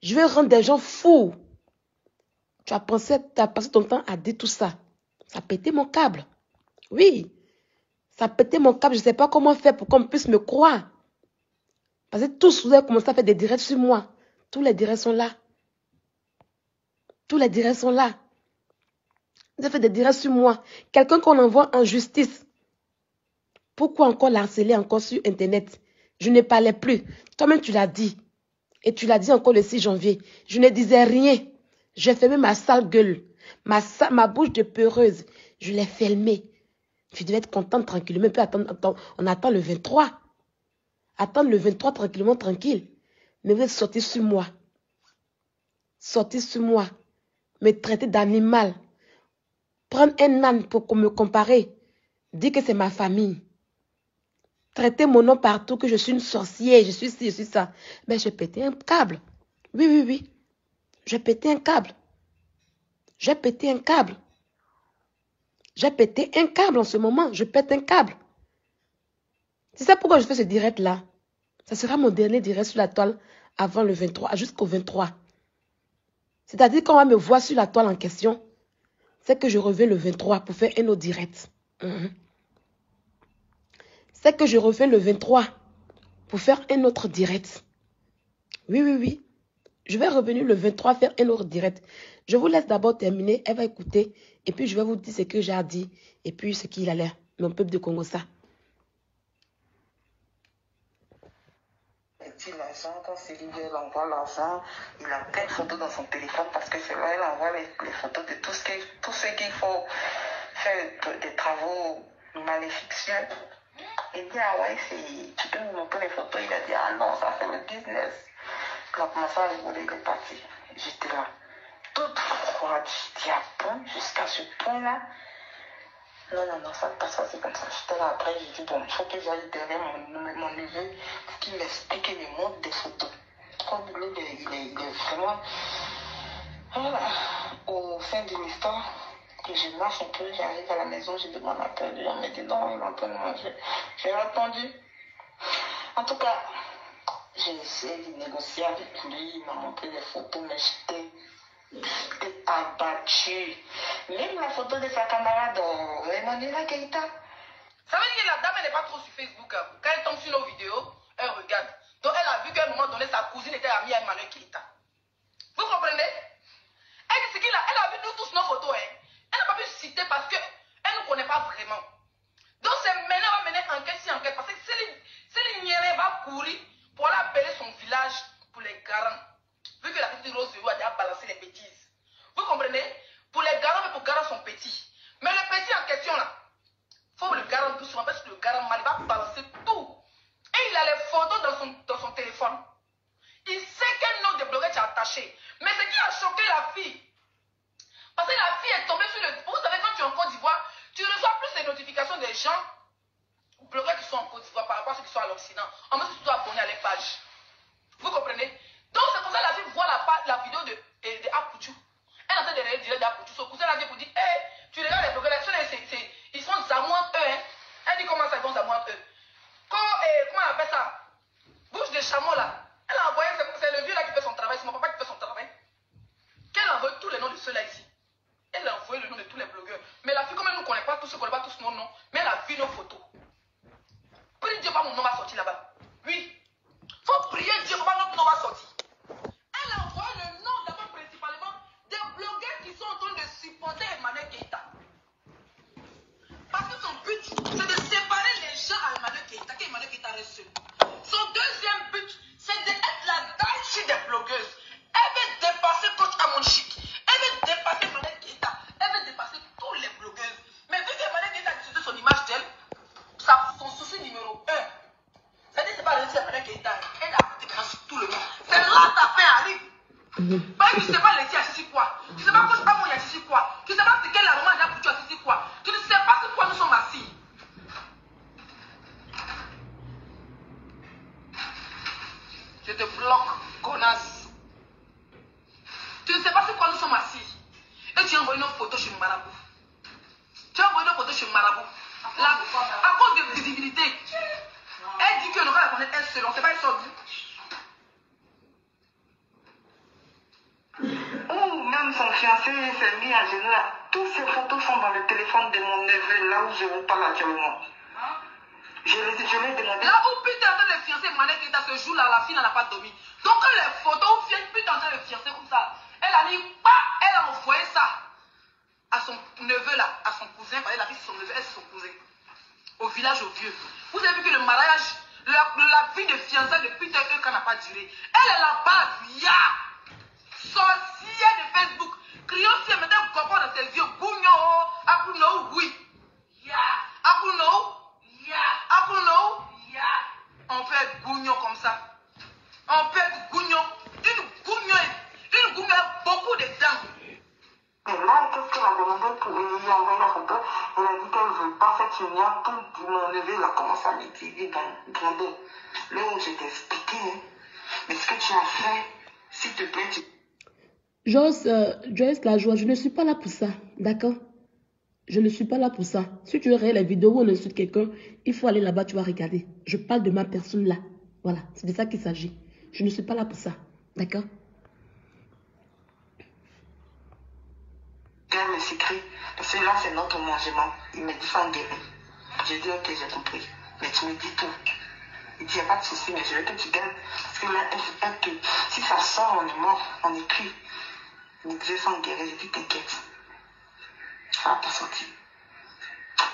Je vais rendre des gens fous. Tu as passé ton temps à dire tout ça. Ça a pété mon câble. Oui. Ça a pété mon câble. Je ne sais pas comment faire pour qu'on puisse me croire. Parce que tous, vous avez commencé à faire des directs sur moi. Tous les directs sont là. Tous les directs sont là. Vous avez fait des directs sur moi. Quelqu'un qu'on envoie en justice. Pourquoi encore l'harceler encore sur Internet? Je ne parlais plus. Toi-même, tu l'as dit. Et tu l'as dit encore le 6 janvier. Je ne disais rien. J'ai fermé ma sale gueule. Ma bouche de peureuse. Je l'ai fermée. Je devais être contente tranquillement. Puis on attend le 23. Attendre le 23 tranquillement, tranquille. Mais vous êtes sortis sur moi. Sortis sur moi. Me traiter d'animal. Prendre un âne pour me comparer. Dire que c'est ma famille. Traiter mon nom partout, que je suis une sorcière, je suis ci, je suis ça. Mais j'ai pété un câble. Oui, oui, oui. J'ai pété un câble. J'ai pété un câble. J'ai pété un câble en ce moment. Je pète un câble. C'est ça pourquoi je fais ce direct-là. Ça sera mon dernier direct sur la toile avant le 23, jusqu'au 23. C'est-à-dire qu'on va me voir sur la toile en question. C'est que je reviens le 23 pour faire un autre direct. C'est que je reviens le 23 pour faire un autre direct. Oui, oui, oui. Je vais revenir le 23 faire un autre direct. Je vous laisse d'abord terminer. Elle va écouter. Et puis, je vais vous dire ce que j'ai dit. Et puis, ce qu'il a l'air. Mon peuple de Congo, ça. Il dit l'argent, quand Céline envoie l'argent, il a plein de photos dans son téléphone parce que c'est là elle envoie les photos de tout ce qu'il faut faire des travaux maléfiques. Il dit, ah ouais, tu peux me montrer les photos. Il a dit, ah non, ça c'est le business. Il a commencé à rigoler, il est parti. J'étais là, toute froide. Je dis, ah bon, jusqu'à ce point-là. Non, ça ne passe pas, c'est comme ça. J'étais là après, j'ai dit, bon, il faut que j'aille derrière mon neveu pour qu'il m'explique et me montre des photos. Comme lui, il est vraiment... Voilà, au fin de l'histoire, je marche un peu, j'arrive à la maison, je demande à Père, on me dit non, il est en train de manger. J'ai répondu. En tout cas, j'ai essayé de négocier avec lui, il m'a montré des photos, mais j'étais abattue. Même la photo de sa camarade, Emmanuel Keïta. Ça veut dire que la dame, elle n'est pas trop sur Facebook. Hein. Quand elle tombe sur nos vidéos, elle regarde. Donc elle a vu qu'à un moment donné, sa cousine était amie à Emmanuel Keïta. Vous comprenez? Elle dit ce qu'il a, elle a vu nous ont tous nos photos. Hein. Elle n'a pas pu citer parce qu'elle ne nous connaît pas vraiment. Donc c'est maintenant on va mener enquête sur enquête. Parce que si l'ignorant va courir pour aller appeler son village pour les garants. Vu que la petite Rose a déjà balancé les bêtises. Vous comprenez? Pour les garants, mais pour garant son petit. Mais le petit en question là, il faut le garant doucement parce que le garant mal, il va balancer tout. Et il a les photos dans son téléphone. Il sait quel nom de blogueur tu as attaché. Mais ce qui a choqué la fille, parce que la fille est tombée sur le... Vous savez, quand tu es en Côte d'Ivoire, tu reçois plus les notifications des gens, blogueurs qui sont en Côte d'Ivoire par rapport à ceux qui sont à l'Occident. En plus, tu dois abonner à les pages. Vous comprenez? Donc, c'est pour ça que la fille voit la vidéo de Apouchou. Elle est en train de regarder d'Apouchou. Son cousin l'a dit pour dire, hey, tu regardes les blogueurs, ils sont zamouins eux. Hein? Elle dit, comment ça, ils sont zamouins eux? Comment on appelle ça? Bouche de chameau là. Elle a envoyé, c'est le vieux là qui fait son travail, c'est mon papa qui fait son travail. Qu'elle envoie tous les noms de ceux-là ici. Elle a envoyé le nom de tous les blogueurs. Mais la fille, comme elle ne nous connaît pas tous, elle ne connaît pas tous nos noms, mais elle a vu nos photos. Prie Dieu, pas mon nom va sortir là-bas. Oui. Faut prier Dieu, pas notre nom va sortir. Elle a envoyé le nom d'abord principalement des blogueurs qui sont en train de supporter Emmanuel Keïta. Parce que son but, c'est de séparer les gens à Emmanuel Keïta, qu'Emmanuel Keïta reste seul. Son deuxième but, c'est d'être la taille des blogueuses. Elle veut dépasser Coach Amonchik. Elle veut dépasser Emmanuel Keïta. Elle veut dépasser tous les blogueuses. Mais vu qu'Emmanuel Keïta a utilisé son image d'elle, son souci numéro 1, c'est-à-dire que c'est pas réussir Emmanuel Keïta. Elle a déclenché tout le monde. C'est là que ta fin arrive. Parce que tu ne sais pas Laetitia a dit quoi. Tu ne sais pas Coach Amon a dit quoi. Tu ne sais pas ce qu'elle a roman a dit quoi. Tu ne sais pas sur quoi nous sommes assis. Je te bloque, connasse. Tu ne sais pas sur quoi nous sommes assis. Et tu as envoyé nos photos chez Marabout. Tu as envoyé nos photos chez Marabout. À cause de visibilité. Elle dit qu'elle aura la connaître elle seule. On ne sait pas, elle sort d'où. Ou même son fiancé s'est mis à genoux là. Toutes ces photos sont dans le téléphone de mon neveu, là où je vous parle actuellement. Je l'ai demandé. Là où putain en train de fiancer Emmanuel Keïta ce jour-là, la fille n'a pas dormi. Donc quand les photos où putain en train de fiancer comme ça, elle a dit pas, elle a envoyé ça à son neveu là, à son cousin, parce que la fille c'est son neveu, elle c'est son cousin. Au village au vieux. Vous avez vu que le mariage, la vie de fiançailles de putain quand n'a pas duré. Elle est là-bas, sorcière de Facebook. Criant si elle mettait un copain dans ses yeux. Gougno, Akuno, oui. Akuno, Akuno, on fait gougno comme ça. On fait gougno. Une gougno a beaucoup de dents. Et là, qu'est-ce qu'elle a demandé pour lui envoyer la photo? Elle a dit qu'elle ne veut pas cette union. Tout mon neveu a commencé à m'étudier dans grandeur. Là où je t'ai expliqué, hein. Mais ce que tu as fait, s'il te plaît, Joyce la joie, je ne suis pas là pour ça, d'accord? Je ne suis pas là pour ça. Si tu veux regarder la vidéo où on insulte quelqu'un, il faut aller là-bas, tu vas regarder. Je parle de ma personne là. Voilà, c'est de ça qu'il s'agit. Je ne suis pas là pour ça, d'accord? elle me s'écrit, parce que là c'est notre mangement. Il me dit sans guérir. J'ai dit ok, j'ai compris. Mais tu me dis tout. Il dit, il n'y a pas de souci, mais je veux que tu gagnes. Parce que là, elle que si ça sort, on est mort, on est cuit. Il me disait sans guérir, j'ai dit t'inquiète. Ça va pas sortir.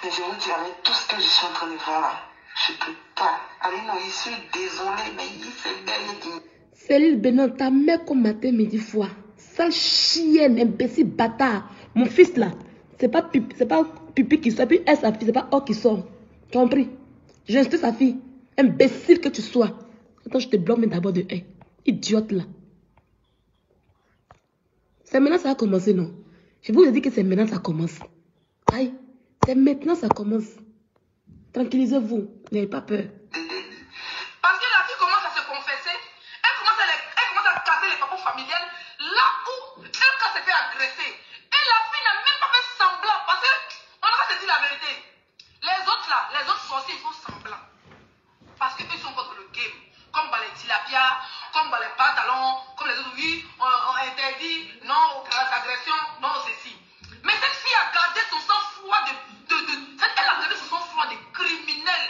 Mais je vous dis, avec tout ce que je suis en train de voir là, je peux pas. Alino, je suis désolée, mais il s'est belle. Céline Bénin, ta mère comme matin, midi fois. Sale chienne, imbécile, bâtard. Mon fils là, c'est pas pipi qui sort, puis elle, sa fille, c'est pas or qui sort. Tu as compris? J'ai insisté sa fille. Imbécile que tu sois. Attends, je te bloque mais d'abord de 1. Idiote là. C'est maintenant ça a commencé, non? Je vous ai dit que c'est maintenant ça commence. Aïe, c'est maintenant ça commence. Tranquillisez-vous, n'ayez pas peur. Parce que la fille commence à se confesser. Elle commence à casser les papos familiales. Là où elle s'est fait agresser. Et la fille n'a même pas fait semblant. Parce qu'on va se dire la vérité. Les autres là, les autres sorciers, ils font semblant. Parce qu'ils sont contre le game. Comme dans les tilapia, comme dans les pantalons, comme les autres, oui, on interdit, non aux agressions, non aux ceci. Mais cette fille a gardé son sang-froid elle a gardé son sang-froid de criminel.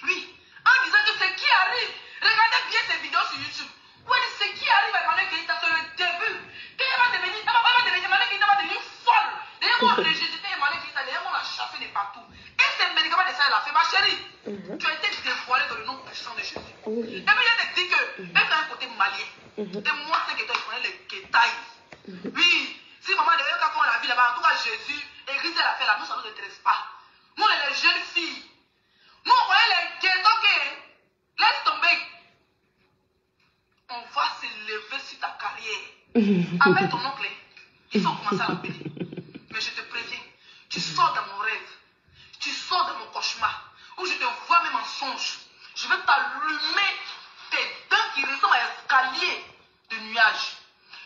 Oui. En disant que ce qui arrive, regardez bien ces vidéos sur YouTube. Oui, ce qui arrive à Emmanuel Keïta, c'est le début. Et elle va devenir, Emmanuel Keïta va devenir ont rejeté Emmanuel Keïta, les gens l'ont chassé de partout. Et ces médicaments de ça, elle a fait. Ma chérie, tu as été dévoilée dans le nom puissant de Jésus. Et puis, je te dis que, même dans un côté malien, et moi, c'est que toi, je connais les Kétaï. Oui, si maman, d'ailleurs, quand on l'a vu là-bas, en tout cas, Jésus, l'église, elle a fait là, nous, ça ne nous intéresse pas. Nous, on est les jeunes filles. Nous, on connaît les Kétaï. Laisse tomber. On va s'élever sur ta carrière. Avec ton oncle, il faut commencer à l'appeler. Mais je te préviens, tu sors dans mon rêve, tu sors dans mon cauchemar, où je te vois même en songe. Je vais t'allumer tes dents qui ressemblent à escalier de nuages.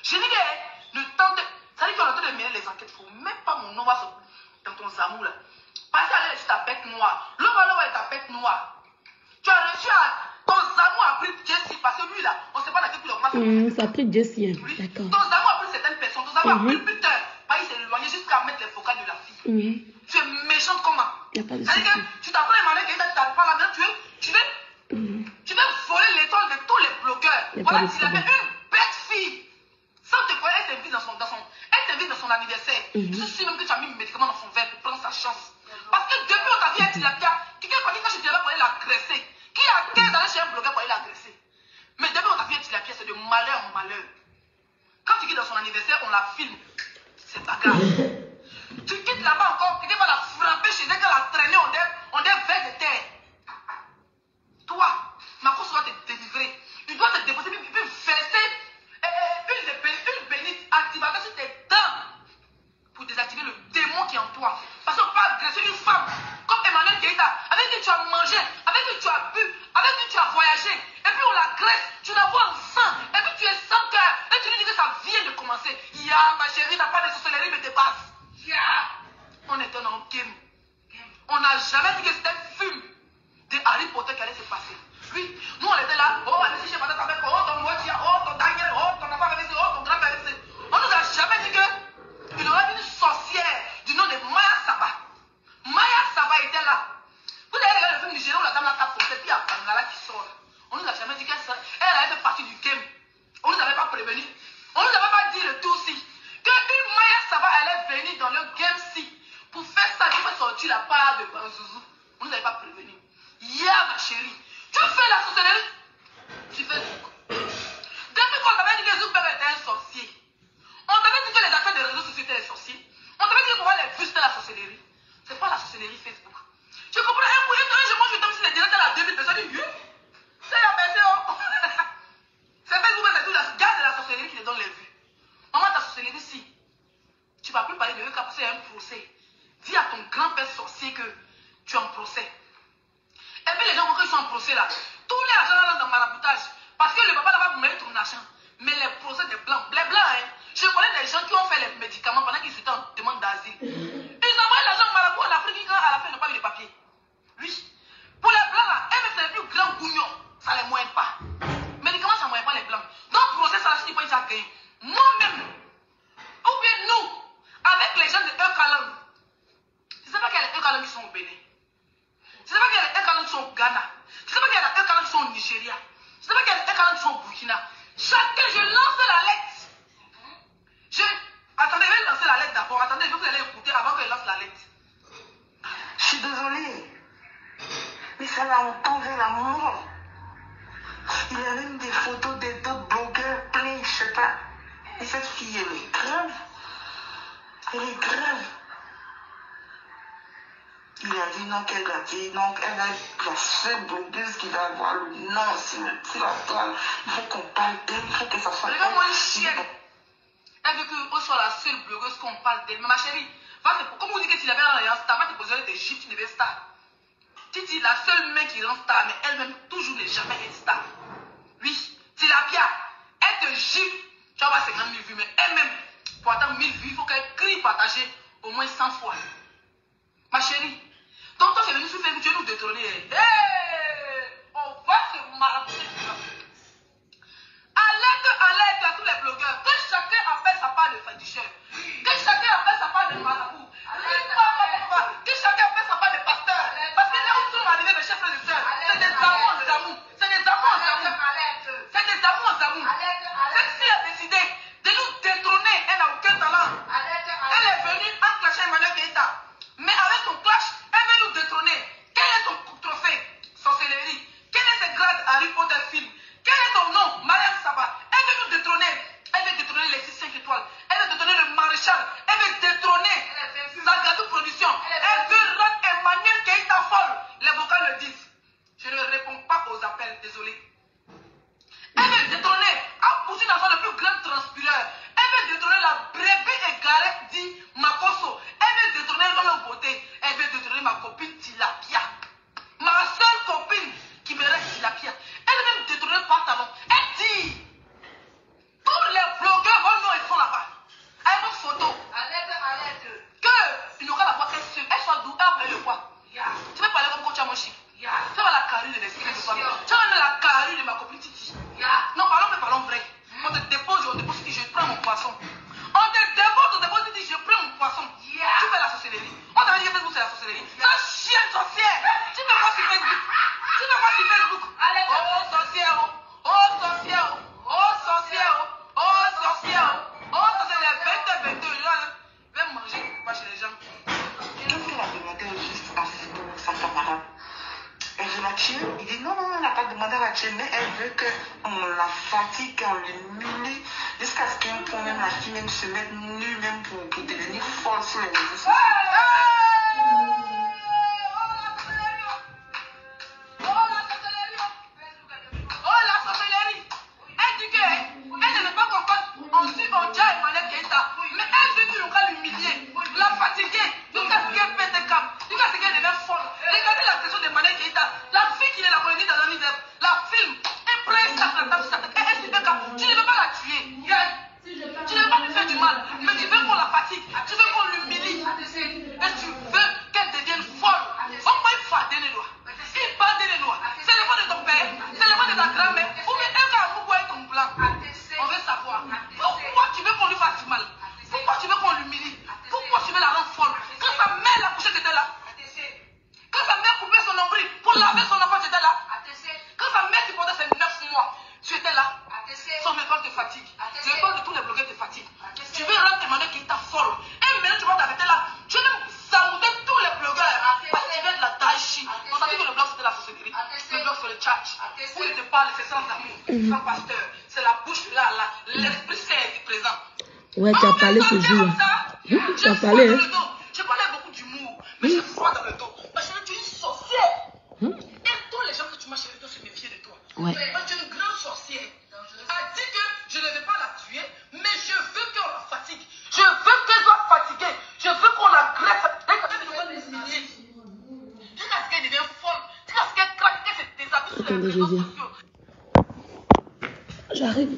Je dis que le temps de... Ça dit qu'on est en train de mener les enquêtes. Il ne faut même pas mon nom dans ton zamou là. Parce qu'elle est ta bête noire. L'homme est ta bête noire. Tu as reçu ton zamou a pris Jessie parce que lui là, on ne sait pas dans quel coup le Ça a pris Jessie. Oui. D'accord. Ton zamou a pris certaines personnes. Ton zamou a pris le buteur. Il s'est éloigné jusqu'à mettre les focales de la fille. Tu es méchante comment? Il n'y a pas de souci. C'est-à-dire que tu t'apprends les malins qui t'apprends pas là-dedans, tu veux voler l'étoile de tous les blogueurs. Voilà, tu avais une bête fille. Sans te connaître, elle t'invite dans son anniversaire. Je suis sûr même que tu as mis le médicament dans son verre pour prendre sa chance. Parce que depuis on t'a vu un tilapia, quelqu'un m'a dit quand je suis là pour aller l'agresser. Qui a 15 ans chez un blogueur pour aller l'agresser? Mais depuis on t'a vu un tilapia, c'est de malheur en malheur. Quand tu quittes dans son anniversaire, on la filme. C'est pas grave. Tu quittes là-bas encore, quelqu'un va la frapper chez elle, qu'elle la traîner en des verres de terre. Toi, ma course doit te délivrer. Il doit te déposer, puis verser une bénite activateur sur tes dents pour désactiver le démon qui est en toi. Parce qu'on peut agresser une femme comme Emmanuel Keïta, avec qui tu as mangé, avec qui tu as bu, avec qui tu as voyagé, et puis on l'agresse, tu la vois en sang, et puis tu es sans cœur, et tu lui dis que ça vient de commencer. Ya, ma chérie, n'a pas de sorcellerie, mais de base. Ya, on est un game. On n'a jamais dit que c'était un film de Harry Potter qui allait se passer. Oui, nous on était là, oh, allez, si je passe avec, oh, ton moitié, oh, ton Daniel, oh, ton enfant avec, oh, ton grand-père avec. On nous a jamais dit qu'il y aurait une sorcière du nom de Maya Saba. Maya Saba était là. Vous avez regardé le film nigérien où la dame la tape pour cette fille à Bangala qui sort. On nous a jamais dit qu'elle avait fait partie du game. On nous avait pas prévenu. On nous avait pas dit le tout aussi. Qu'une Maya Saba allait venir dans le game-ci pour faire ça, qui va sortir la part de Banzouzou. On nous avait pas prévenu. Ya, ma chérie. Tu fais la sorcellerie sur Facebook. Depuis qu'on t'avait dit que Zuckerberg était un sorcier, on t'avait dit que les affaires de réseaux sociaux étaient les sorciers, on t'avait dit que pour voir les vues c'était la sorcellerie. C'est pas la sorcellerie Facebook. Je comprends un peu, je mange, je tombe sur les directs à la 2000 personnes, je dis, c'est la personne. C'est Facebook, c'est tout, garde de la sorcellerie qui te donne les vues. Maman, ta sorcellerie, si tu ne vas plus parler de eux car c'est un procès. Dis à ton grand-père sorcier que tu es en procès. Et puis les gens, quand ils sont en procès là, tous les agents là dans le maraboutage, parce que le papa là-bas vous met ton argent. Mais les procès des blancs, les blancs, hein, je connais des gens qui ont fait les médicaments pendant qu'ils étaient en demande d'asile. Ils envoient l'argent au marabout en Afrique quand à la fin ils n'ont pas eu de papier. Oui. Pour les blancs là, c'est les plus grands gougnons, ça ne les moyenne pas. Médicaments, ça ne moyenne pas les blancs. Donc procès, ça ne pas déjà gagné. Moi-même, ou bien nous, avec les gens de Eucalang, je ne sais pas qu'il y a les Eucalang qui sont au Bénin. Je ne sais pas qu'il y a les Eucalang qui sont au Ghana. Je ne sais pas qu'il y a les Eucalang qui sont au Nigeria. Je ne sais pas qu'il y a les Eucalang qui sont au Burkina. Chacun, je lance la lettre. Attendez, je vais lancer la lettre d'abord. Attendez, vous allez écouter avant que je lance la lettre. Je suis désolée, mais ça m'a entendu la mort. Il y a même des photos des d'autres blogueurs pleins, je sais pas. Et cette fille, elle est grave. Elle est grave. Il a dit non, qu'elle a dit non, elle est la seule blogueuse qui va avoir le nom sur la toile. Il faut qu'on parle d'elle, il faut que ça soit. Regarde-moi une chienne. Elle veut qu'on soit la seule blogueuse qu'on parle d'elle. Mais ma chérie, comme vous dites que tu l'avais en star, va te poser des gifs, tu deviens star. Tu dis la seule main qui rend star, mais elle-même toujours n'est jamais une star. Oui, Tilapia, elle te gifle, tu vas avoir 50 000 vues, mais elle-même, pour atteindre 1000 vues, il faut qu'elle crie partager au moins 100 fois. Ma chérie, donc toi c'est venu sur Facebook, tu veux nous détrôner. Hey, on va se marabouter. Alerte à tous les blogueurs, que chacun appelle sa part de féticheur, que chacun appelle sa part de marabout, que chacun appelle sa part de pasteur, parce que là où sont arrivés mes chefs frères et sœurs, c'est des amours en zamou, c'est des amours en zamou, c'est des amours en zamou. Cette fille a décidé de nous détrôner, elle n'a aucun talent, elle est venue enclencher a fait production. Elle veut rendre Emmanuel Keïta folle. Les vocales le disent. Je ne réponds pas aux appels, désolé. Elle veut détrôner, à pousser dans le plus grand transpireur. Elle veut détrôner la brebis égarée dit Makoso. Elle veut détrôner l'homme beauté. Elle veut détrôner ma copine Tilapia. Ma seule copine qui me reste Tilapia. Elle veut même détrôner Pantalon. Elle dit, tous les blogueurs, oh non, ils sont là-bas. Elle veut photo. Arrête. Que, il n'aura la voix qu'elle soit douée après le poids. Tu veux parler comme coach à mon chic. Tu vas la carrure de l'esprit de toi. Tu vas la carrure de ma copine Titi. Non, parlons vrai. On te dépose, je prends mon poisson. On te dépose, je prends mon poisson. Tu fais la sorcellerie. On t'a dit que Facebook c'est la sorcellerie. Ça chienne sorcière. Tu me vois sur Facebook. Oh sorcière. Les 22. Je vais manger pas chez les gens. Quand il a demandé juste à sa camarade, elle veut la tuer. Il dit non, elle n'a pas demandé à la tuer, mais elle veut qu'on la fatigue, qu'on l'humilie, jusqu'à ce qu'un point même la fille même se mette nue même pour devenir folle sur les réseaux sociaux. La sorcellerie. Elle dit qu'elle ne veut pas qu'on fasse on tient Emmanuel Keïta, mais elle veut qu'on va l'humilier, la fatiguer, jusqu'à ce qu'elle pète des câbles, jusqu'à ce qu'elle devienne folle. Regardez la question d'Emmanuel Keïta, la fille qui est la colonie dans l'univers, la filme, elle presse sa tête, elle se fait comme, tu ne veux pas la tuer, tu ne veux pas lui faire du mal, mais tu veux qu'on la fatigue, tu veux qu'on l'humilie, et tu veux qu'elle devienne folle. On peut y faire des lois, il parle des lois, c'est le voix de ton père, c'est le voix de ta grand-mère, ou bien un gars vous voyez ton blanc. On veut savoir pourquoi tu veux qu'on lui fasse du mal, pourquoi tu veux qu'on l'humilie, pourquoi tu veux la rendre folle. Quand sa mère l'a couché, c'était là. Quand sa mère coupait son nombril pour laver son enfant, j'étais là. Quand sa mère qui portait ses 9 mois, tu étais là. Son école te fatigue. L'école de tous les blogueurs te fatigue. Tu veux rendre Emmanuel Keïta folle. Et maintenant tu vas t'arrêter là. Tu veux même saouder tous les blogueurs. Parce que tu viens de la Daïchi. On t'a dit que le blog c'était la société. Le blog c'est le church. Où il te parle, c'est sans amour. Sans pasteur. C'est la bouche là, l'esprit saint est présent. Ouais, tu as parlé ce jour. Tu as parlé, hein. Je parlais beaucoup d'humour, mais j'ai froid dans le dos. Ma chérie, tu es une sorcière. Et tous les gens que tu m'as chérie doivent se méfier de toi. Ouais. Parce que tu es une grande sorcière. Elle dit que je ne vais pas la tuer, mais je veux qu'on la fatigue. Je veux qu'elle soit fatiguée. Je veux qu'on la greffe. Jusqu'à ce qu'elle devienne folle. Jusqu'à ce qu'elle craque, qu'elle se déshabille sur les réseaux sociaux. J'arrive.